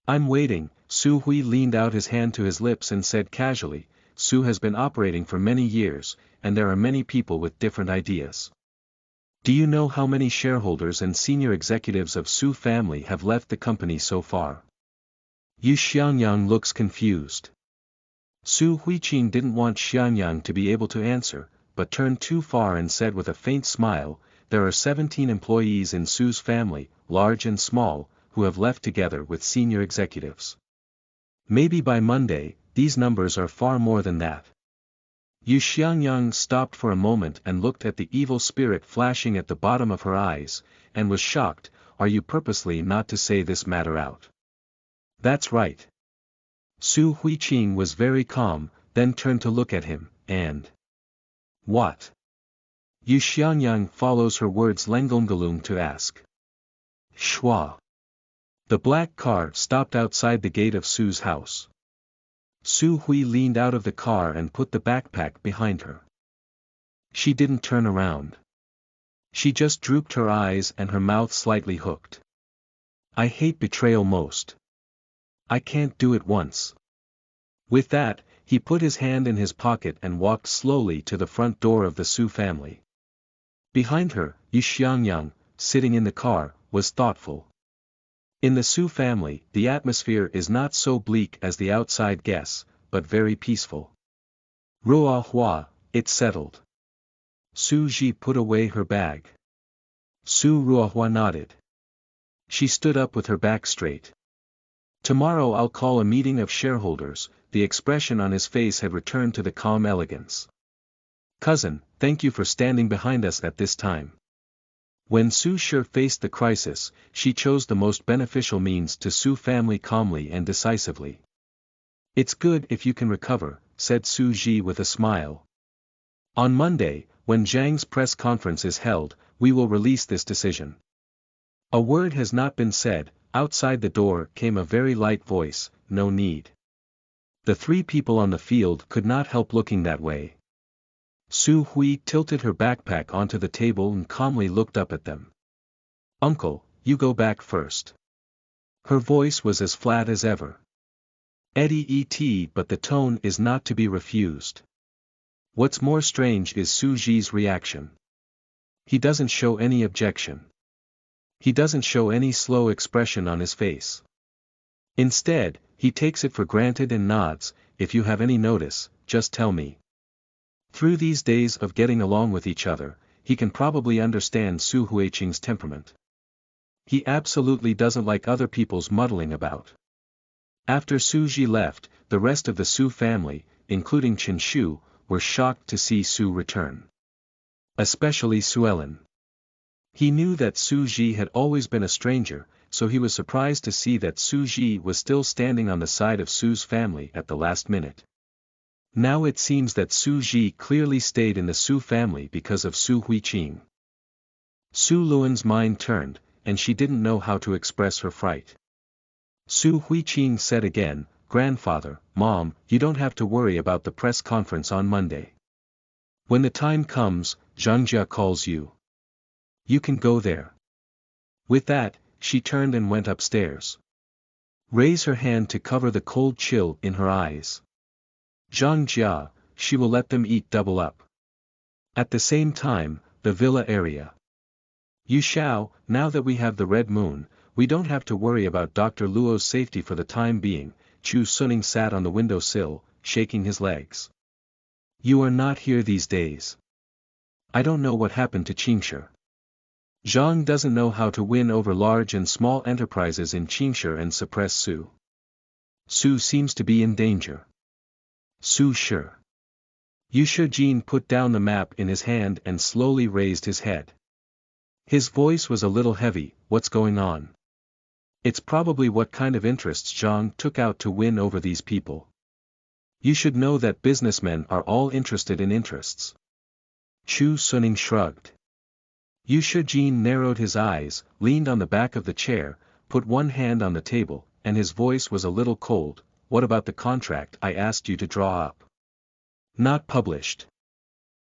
I'm waiting. Su Hui leaned out his hand to his lips and said casually, Su has been operating for many years, and there are many people with different ideas. Do you know how many shareholders and senior executives of Su family have left the company so far? Yu Xiangyang looks confused. Su Huiqing didn't want Xiangyang to be able to answer, but turned too far and said with a faint smile, there are 17 employees in Su's family, large and small, who have left together with senior executives. Maybe by Monday, these numbers are far more than that. Yu Xiangyang stopped for a moment and looked at the evil spirit flashing at the bottom of her eyes, and was shocked. Are you purposely not to say this matter out? That's right. Su Huiqing was very calm, then turned to look at him, and... What? Yu Xiangyang follows her words Lengongalung to ask. Shua. The black car stopped outside the gate of Su's house. Su Hui leaned out of the car and put the backpack behind her. She didn't turn around. She just drooped her eyes and her mouth slightly hooked. I hate betrayal most. I can't do it once. With that, He put his hand in his pocket and walked slowly to the front door of the Su family. Behind her, Yu Xiangyang, sitting in the car, was thoughtful. In the Su family, the atmosphere is not so bleak as the outside guess, but very peaceful. Ruo Hua, it's settled. Su Ji put away her bag. Su Ruohua nodded. She stood up with her back straight. Tomorrow I'll call a meeting of shareholders. The expression on his face had returned to the calm elegance. Cousin, thank you for standing behind us at this time. When Su Shi faced the crisis, she chose the most beneficial means to Su family calmly and decisively. It's good if you can recover, said Su Ji with a smile. On Monday, when Zhang's press conference is held, we will release this decision. A word has not been said. Outside the door came a very light voice, no need. The three people on the field could not help looking that way. Su Hui tilted her backpack onto the table and calmly looked up at them. Uncle, you go back first. Her voice was as flat as ever. But the tone is not to be refused. What's more strange is Su Ji's reaction. He doesn't show any objection. He doesn't show any slow expression on his face. Instead, he takes it for granted and nods. If you have any notice, just tell me. Through these days of getting along with each other, he can probably understand Su Huiqing's temperament. He absolutely doesn't like other people's muddling about. After Su Ji left, the rest of the Su family, including Chen Shu, were shocked to see Su return. Especially Su Ellen. He knew that Su Ji had always been a stranger, so he was surprised to see that Su Ji was still standing on the side of Su's family at the last minute. Now it seems that Su Ji clearly stayed in the Su family because of Su Huiqing. Su Luan's mind turned, and she didn't know how to express her fright. Su Huiqing said again, Grandfather, Mom, you don't have to worry about the press conference on Monday. When the time comes, Zhangjia calls you. You can go there. With that, she turned and went upstairs. Raise her hand to cover the cold chill in her eyes. Zhangjia, she will let them eat double up. At the same time, the villa area. Yu Xiao, now that we have the Red Moon, we don't have to worry about Dr. Luo's safety for the time being. Chu Suning sat on the windowsill, shaking his legs. You are not here these days. I don't know what happened to Qingshi. Zhang doesn't know how to win over large and small enterprises in Qingshi and suppress Su. Su seems to be in danger. Su Shi. Yu Shijin put down the map in his hand and slowly raised his head. His voice was a little heavy. What's going on? It's probably what kind of interests Zhang took out to win over these people. You should know that businessmen are all interested in interests. Chu Suning shrugged. Yu Shijin narrowed his eyes, leaned on the back of the chair, put one hand on the table, and his voice was a little cold. What about the contract I asked you to draw up? Not published.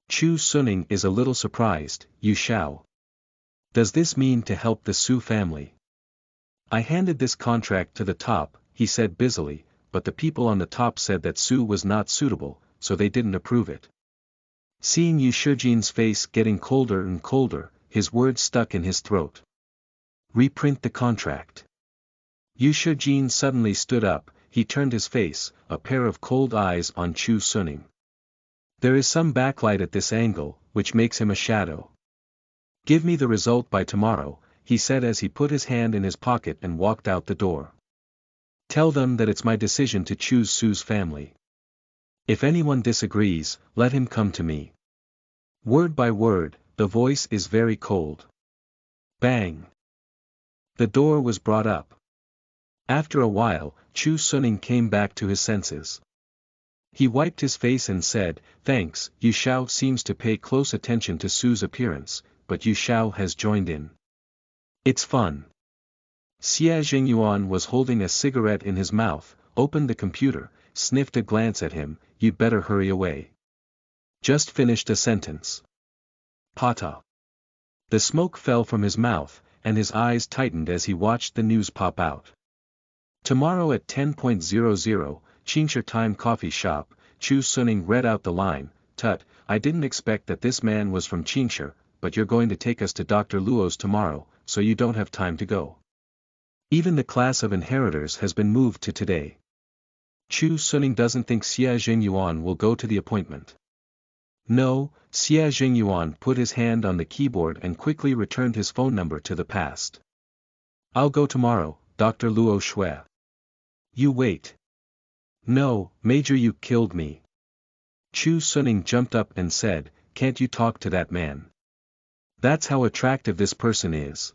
Chu Suning is a little surprised. Yu Xiao. Does this mean to help the Su family? I handed this contract to the top, he said busily, but the people on the top said that Su was not suitable, so they didn't approve it. Seeing Yu Shijin's face getting colder and colder, his words stuck in his throat. Reprint the contract. Yu Shijin suddenly stood up, he turned his face, a pair of cold eyes on Chu Suning. There is some backlight at this angle, which makes him a shadow. Give me the result by tomorrow, he said as he put his hand in his pocket and walked out the door. Tell them that it's my decision to choose Su's family. If anyone disagrees, let him come to me. Word by word, the voice is very cold. Bang! The door was brought up. After a while, Chu Suning came back to his senses. He wiped his face and said, Thanks. Yu Xiao seems to pay close attention to Su's appearance, but Yu Xiao has joined in. It's fun. Xie Jingyuan was holding a cigarette in his mouth, opened the computer, sniffed a glance at him. You'd better hurry away. Just finished a sentence. Pata. The smoke fell from his mouth, and his eyes tightened as he watched the news pop out. Tomorrow at 10:00, Qingshi Time Coffee Shop, Chu Suning read out the line, "Tut, I didn't expect that this man was from Qingshi, but you're going to take us to Dr. Luo's tomorrow, so you don't have time to go. Even the class of inheritors has been moved to today." Chu Suning doesn't think Xia Jingyuan will go to the appointment. No, Xia Jingyuan put his hand on the keyboard and quickly returned his phone number to the past. "I'll go tomorrow, Dr. Luo Shui." "You wait." "No, Major, you killed me." Chu Suning jumped up and said, "Can't you talk to that man? That's how attractive this person is."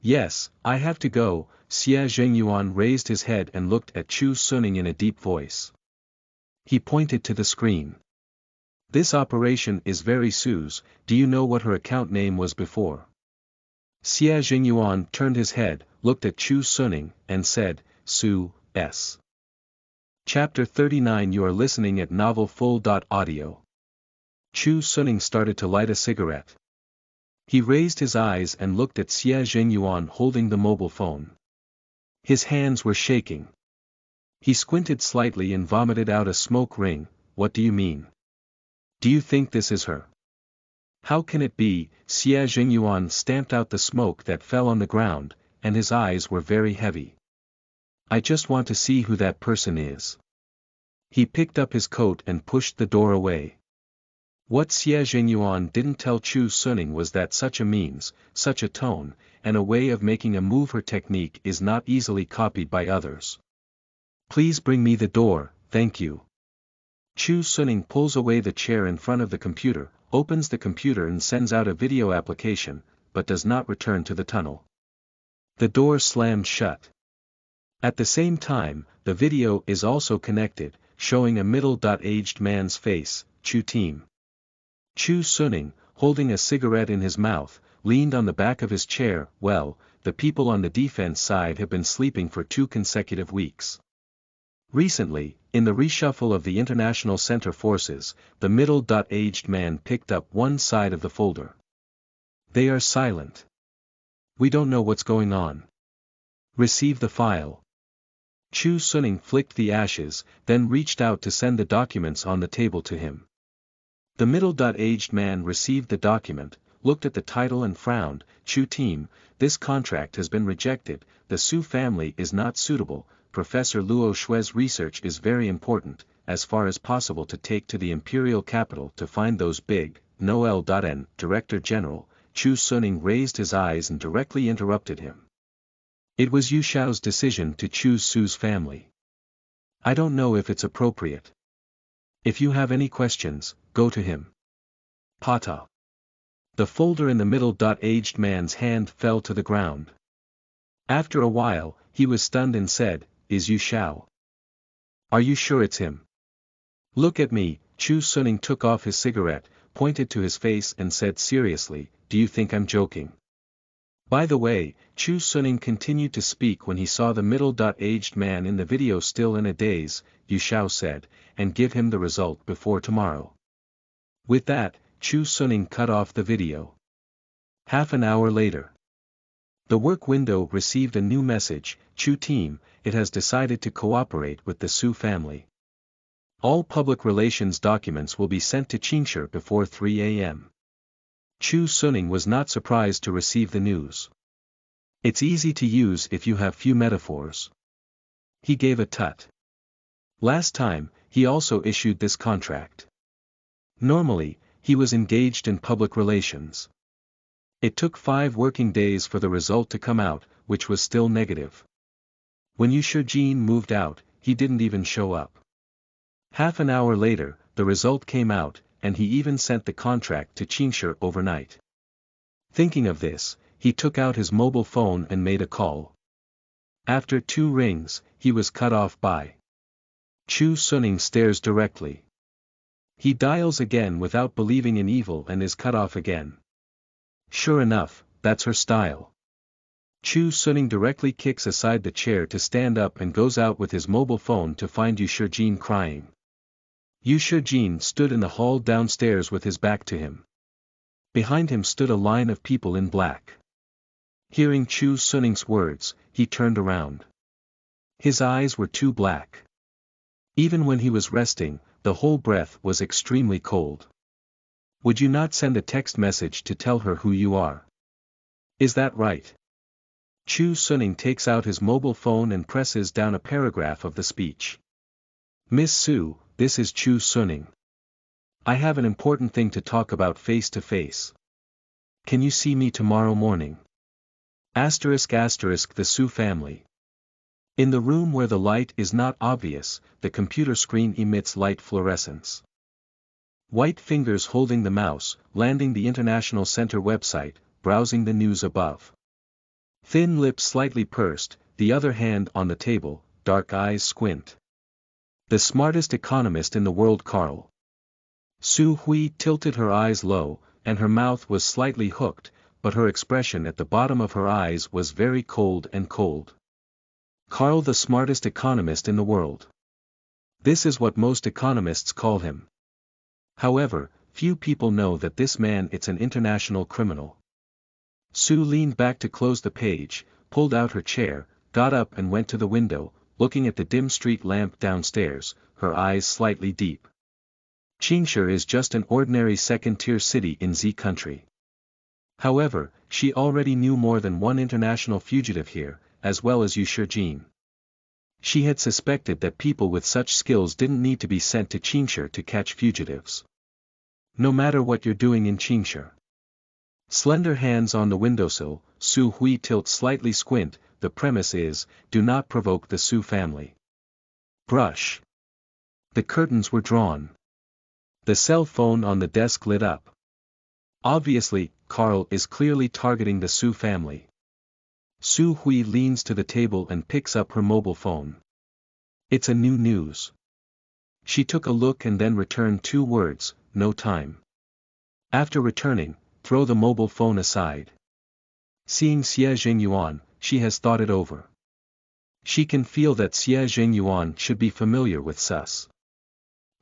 "Yes, I have to go." Xia Zhengyuan raised his head and looked at Chu Suning in a deep voice. He pointed to the screen. "This operation is very Sue's. Do you know what her account name was before?" Xia Zhengyuan turned his head, looked at Chu Suning, and said, "Sue, S." Chapter 39. You are listening at novelfull.audio. Chu Suning started to light a cigarette. He raised his eyes and looked at Xia Zhengyuan holding the mobile phone. His hands were shaking. He squinted slightly and vomited out a smoke ring. "What do you mean? Do you think this is her?" "How can it be?" Xia Jingyuan stamped out the smoke that fell on the ground, and his eyes were very heavy. "I just want to see who that person is." He picked up his coat and pushed the door away. What Xia Jingyuan didn't tell Chu Suning was that such a means, such a tone, and a way of making a move, her technique is not easily copied by others. "Please bring me the door, thank you." Chu Suning pulls away the chair in front of the computer, opens the computer and sends out a video application, but does not return to the tunnel. The door slammed shut. At the same time, the video is also connected, showing a middle-aged man's face, Chu Team. Chu Suning, holding a cigarette in his mouth, leaned on the back of his chair. "Well, the people on the defense side have been sleeping for 2 consecutive weeks. Recently, in the reshuffle of the International Center Forces, the middle-aged man picked up one side of the folder. They are silent. We don't know what's going on. Receive the file." Chu Suning flicked the ashes, then reached out to send the documents on the table to him. The middle-aged man received the document, looked at the title and frowned. "Chu Team, this contract has been rejected. The Su family is not suitable. Professor Luo Shui's research is very important, as far as possible to take to the imperial capital to find those big, Noel.N. Director General." Chu Suning raised his eyes and directly interrupted him. "It was Yu Xiao's decision to choose Su's family. I don't know if it's appropriate. If you have any questions, go to him." Pata. The folder in the middle-aged man's hand fell to the ground. After a while, he was stunned and said, "Is Yu Xiao? Are you sure it's him? Look at me." Chu Suning took off his cigarette, pointed to his face and said seriously, "Do you think I'm joking?" By the way, Chu Suning continued to speak when he saw the middle-aged man in the video still in a daze. "Yu Xiao said, and give him the result before tomorrow." With that, Chu Suning cut off the video. Half an hour later. The work window received a new message. "Chu Team, it has decided to cooperate with the Su family. All public relations documents will be sent to Qingshi before 3 a.m. Chu Suning was not surprised to receive the news. It's easy to use if you have few metaphors. He gave a tut. Last time, he also issued this contract. Normally, he was engaged in public relations. It took 5 working days for the result to come out, which was still negative. When Yu Shijin moved out, he didn't even show up. Half an hour later, the result came out, and he even sent the contract to Qingshi overnight. Thinking of this, he took out his mobile phone and made a call. After 2 rings, he was cut off by. Chu Suning stares directly. He dials again without believing in evil and is cut off again. Sure enough, that's her style. Chu Suning directly kicks aside the chair to stand up and goes out with his mobile phone to find Yu Shijin crying. Yu Shijin stood in the hall downstairs with his back to him. Behind him stood a line of people in black. Hearing Chu Suning's words, he turned around. His eyes were too black. Even when he was resting, the whole breath was extremely cold. Would you not send a text message to tell her who you are? Is that right? Chu Suning takes out his mobile phone and presses down a paragraph of the speech. Miss Su, this is Chu Suning. I have an important thing to talk about face to face. Can you see me tomorrow morning? *** the Su family. In the room where the light is not obvious, the computer screen emits light fluorescence. White fingers holding the mouse, landing the International Center website, browsing the news above. Thin lips slightly pursed, the other hand on the table, dark eyes squint. The smartest economist in the world, Carl. Su Hui tilted her eyes low, and her mouth was slightly hooked, but her expression at the bottom of her eyes was very cold and cold. Carl, the smartest economist in the world. This is what most economists call him. However, few people know that this man is an international criminal. Su leaned back to close the page, pulled out her chair, got up and went to the window, looking at the dim street lamp downstairs, her eyes slightly deep. Qingshi is just an ordinary second-tier city in Z country. However, she already knew more than one international fugitive here, as well as Yu Shijin. She had suspected that people with such skills didn't need to be sent to Qingshi to catch fugitives. No matter what you're doing in Qingshi. Slender hands on the windowsill, Su Hui tilts slightly squint, the premise is, do not provoke the Su family. Brush. The curtains were drawn. The cell phone on the desk lit up. Obviously, Carl is clearly targeting the Su family. Su Hui leans to the table and picks up her mobile phone. It's a new news. She took a look and then returned 2 words, no time. After returning, throw the mobile phone aside. Seeing Xie Jingyuan, she has thought it over. She can feel that Xie Jingyuan should be familiar with sus.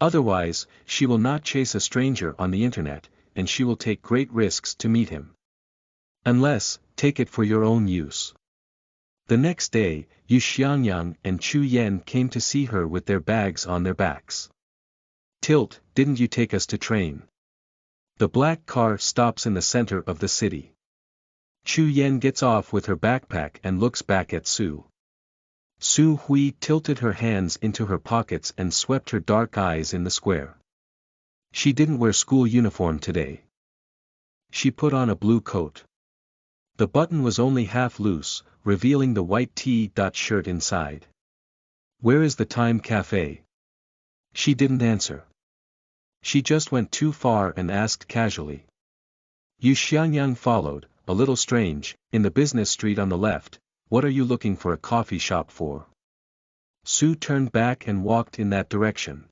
Otherwise, she will not chase a stranger on the internet, and she will take great risks to meet him. Unless, take it for your own use. The next day, Yu Xiangyang and Chu Yan came to see her with their bags on their backs. Tilt, didn't you take us to train? The black car stops in the center of the city. Chu Yan gets off with her backpack and looks back at Su. Su Hui tilted her hands into her pockets and swept her dark eyes in the square. She didn't wear school uniform today. She put on a blue coat. The button was only half loose, revealing the white T-shirt inside. Where is the Time Cafe? She didn't answer. She just went too far and asked casually. Yu Xiangyang followed, a little strange, in the business street on the left. What are you looking for a coffee shop for? Su turned back and walked in that direction.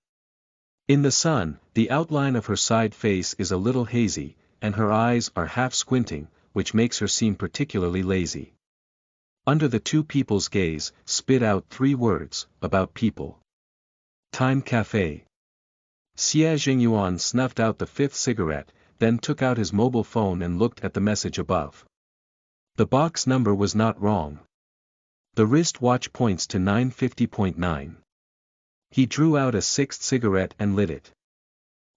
In the sun, the outline of her side face is a little hazy, and her eyes are half squinting, which makes her seem particularly lazy. Under the 2 people's gaze, spit out 3 words, about people. Time Cafe. Xie Jingyuan snuffed out the 5th cigarette, then took out his mobile phone and looked at the message above. The box number was not wrong. The wristwatch points to 950.9. He drew out a 6th cigarette and lit it.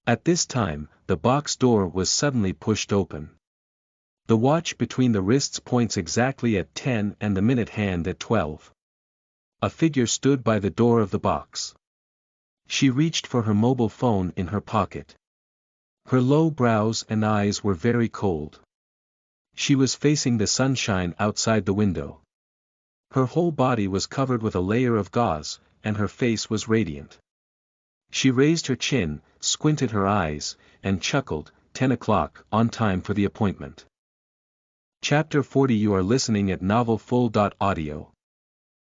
At this time, the box door was suddenly pushed open. The watch between the wrists points exactly at 10 and the minute hand at 12. A figure stood by the door of the box. She reached for her mobile phone in her pocket. Her low brows and eyes were very cold. She was facing the sunshine outside the window. Her whole body was covered with a layer of gauze, and her face was radiant. She raised her chin, squinted her eyes, and chuckled, 10 o'clock, on time for the appointment. Chapter 40. You are listening at novelfull.audio.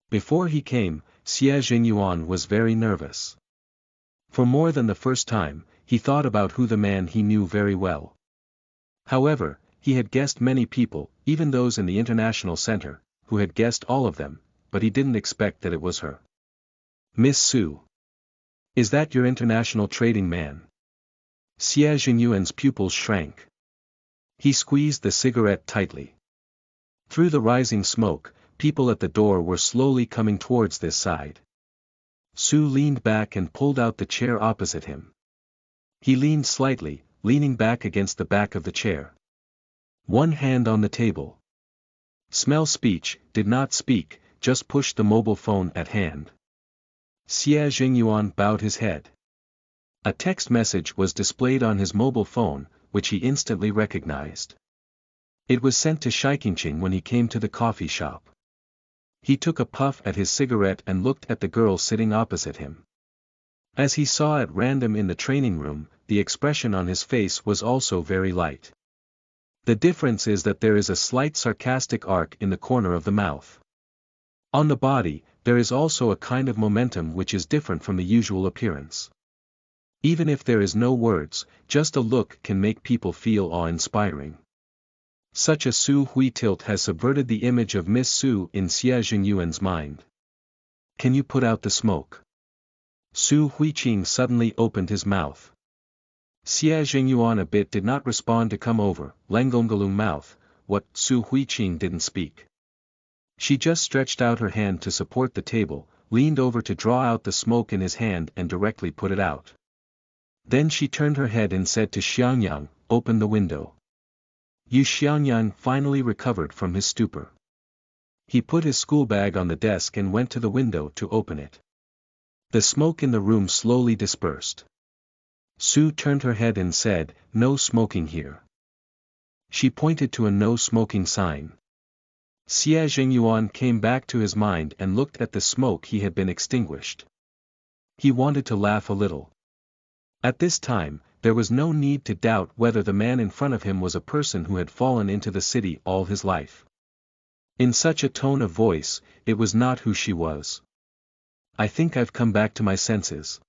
Before he came, Xie Jingyuan was very nervous. For more than the first time, he thought about who the man he knew very well. However, he had guessed many people, even those in the International Center, who had guessed all of them, but he didn't expect that it was her. Miss Su. Is that your international trading man? Xie Jingyuan's pupils shrank. He squeezed the cigarette tightly. Through the rising smoke, people at the door were slowly coming towards this side. Su leaned back and pulled out the chair opposite him. He leaned slightly, leaning back against the back of the chair. One hand on the table. Smell speech, did not speak, just pushed the mobile phone at hand. Xie Jingyuan bowed his head. A text message was displayed on his mobile phone, which he instantly recognized. It was sent to Shiqingqing when he came to the coffee shop. He took a puff at his cigarette and looked at the girl sitting opposite him. As he saw at random in the training room, the expression on his face was also very light. The difference is that there is a slight sarcastic arc in the corner of the mouth. On the body, there is also a kind of momentum which is different from the usual appearance. Even if there is no words, just a look can make people feel awe-inspiring. Such a Su Hui tilt has subverted the image of Miss Su in Xie Jingyuan's mind. Can you put out the smoke? Su Huiqing suddenly opened his mouth. Xie Jingyuan a bit did not respond to come over, Lengongalung mouth, what, Su Huiqing didn't speak. She just stretched out her hand to support the table, leaned over to draw out the smoke in his hand and directly put it out. Then she turned her head and said to Xiangyang, open the window. Yu Xiangyang finally recovered from his stupor. He put his school bag on the desk and went to the window to open it. The smoke in the room slowly dispersed. Su turned her head and said, no smoking here. She pointed to a no smoking sign. Xie Jingyuan came back to his mind and looked at the smoke he had been extinguished. He wanted to laugh a little. At this time, there was no need to doubt whether the man in front of him was a person who had fallen into the city all his life. In such a tone of voice, it was not who she was. I think I've come back to my senses.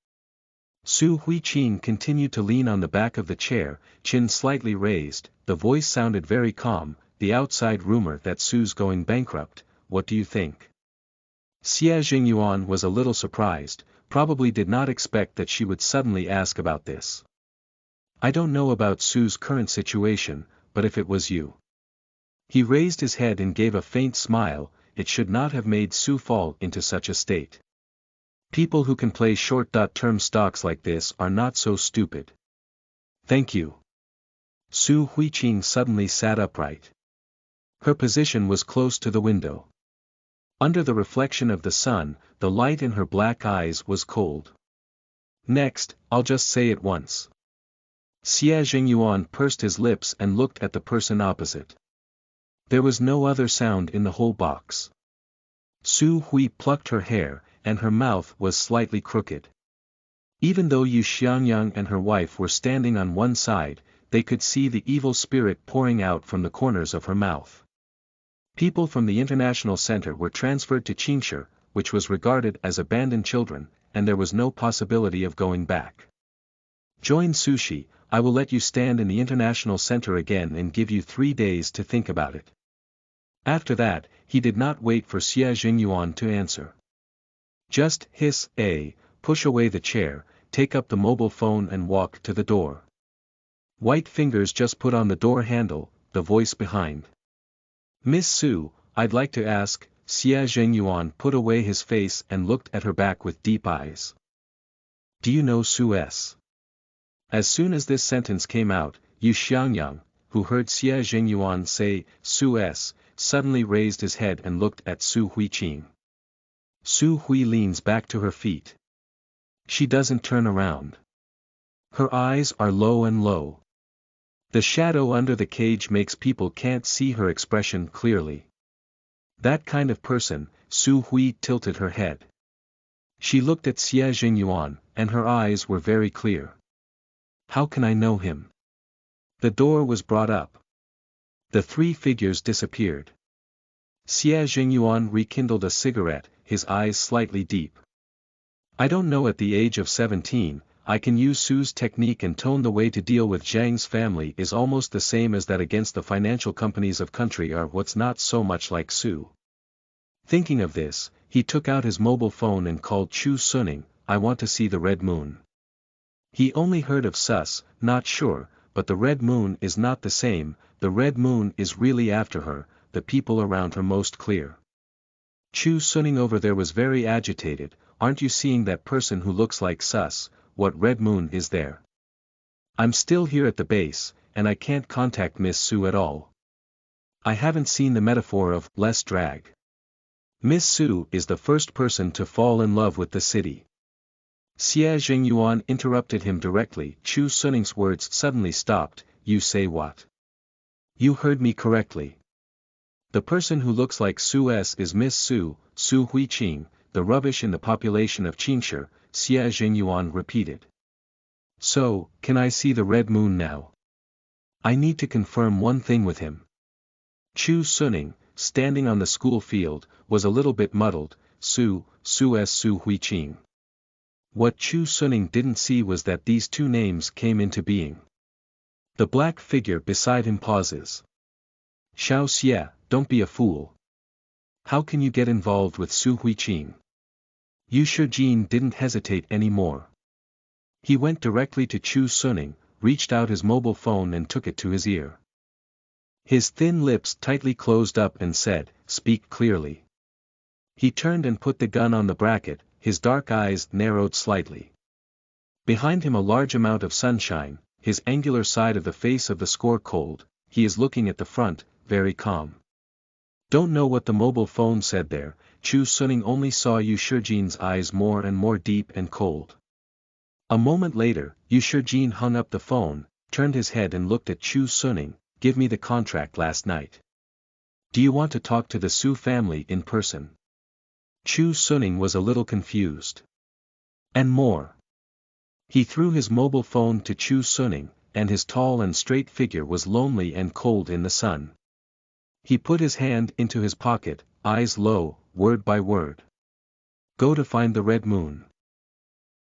Su Huiqing continued to lean on the back of the chair, chin slightly raised, the voice sounded very calm, the outside rumor that Su's going bankrupt, what do you think? Xie Jingyuan was a little surprised, probably did not expect that she would suddenly ask about this. I don't know about Su's current situation, but if it was you. He raised his head and gave a faint smile, it should not have made Su fall into such a state. People who can play short-term stocks like this are not so stupid. Thank you. Su Huiqing suddenly sat upright. Her position was close to the window. Under the reflection of the sun, the light in her black eyes was cold. Next, I'll just say it once. Xie Jingyuan pursed his lips and looked at the person opposite. There was no other sound in the whole box. Su Hui plucked her hair, and her mouth was slightly crooked. Even though Yu Xiangyang and her wife were standing on one side, they could see the evil spirit pouring out from the corners of her mouth. People from the international center were transferred to Qingshi, which was regarded as abandoned children, and there was no possibility of going back. Join Sushi, I will let you stand in the international center again and give you 3 days to think about it. After that, he did not wait for Xie Jingyuan to answer. Just push away the chair, take up the mobile phone and walk to the door. White fingers just put on the door handle, the voice behind. Miss Su, I'd like to ask, Xie Jingyuan put away his face and looked at her back with deep eyes. Do you know Su S? As soon as this sentence came out, Yu Xiangyang, who heard Xie Jingyuan say, Su S, suddenly raised his head and looked at Su Huiqing. Su Hui leans back to her feet. She doesn't turn around. Her eyes are low and low. The shadow under the cage makes people can't see her expression clearly. That kind of person, Su Hui tilted her head. She looked at Xie Jingyuan, and her eyes were very clear. How can I know him? The door was brought up. The 3 figures disappeared. Xie Jingyuan rekindled a cigarette, his eyes slightly deep. I don't know, at the age of 17, I can use Su's technique and tone. The way to deal with Zhang's family is almost the same as that against the financial companies of country are what's not so much like Su. Thinking of this, he took out his mobile phone and called Chu Suning, I want to see the red moon. He only heard of Sus, not sure, but the red moon is not the same, the red moon is really after her, the people around her most clear. Chu Suning over there was very agitated, aren't you seeing that person who looks like sus, what red moon is there? I'm still here at the base, and I can't contact Miss Sue at all. I haven't seen the metaphor of less drag. Miss Sue is the first person to fall in love with the city. Xie Zhengyuan interrupted him directly. Chu Suning's words suddenly stopped. You say what? You heard me correctly. The person who looks like Su S is Miss Su, Su Huiqing, the rubbish in the population of Qingshi, Xie Zhengyuan repeated. So, can I see the red moon now? I need to confirm one thing with him. Chu Suning, standing on the school field, was a little bit muddled. Su S Su Huiqing. What Chu Suning didn't see was that these two names came into being. The black figure beside him pauses. Xiao Xie, don't be a fool. How can you get involved with Su Huiqing? Yu Shijin didn't hesitate anymore. He went directly to Chu Suning, reached out his mobile phone and took it to his ear. His thin lips tightly closed up and said, "Speak clearly." He turned and put the gun on the bracket, his dark eyes narrowed slightly. Behind him a large amount of sunshine, his angular side of the face of the score cold, he is looking at the front, very calm. Don't know what the mobile phone said there, Chu Suning only saw Yu Shijin's eyes more and more deep and cold. A moment later, Yu Shijin hung up the phone, turned his head and looked at Chu Suning. Give me the contract last night. Do you want to talk to the Su family in person? Chu Suning was a little confused. And more. He threw his mobile phone to Chu Suning, and his tall and straight figure was lonely and cold in the sun. He put his hand into his pocket, eyes low, word by word. Go to find the red moon.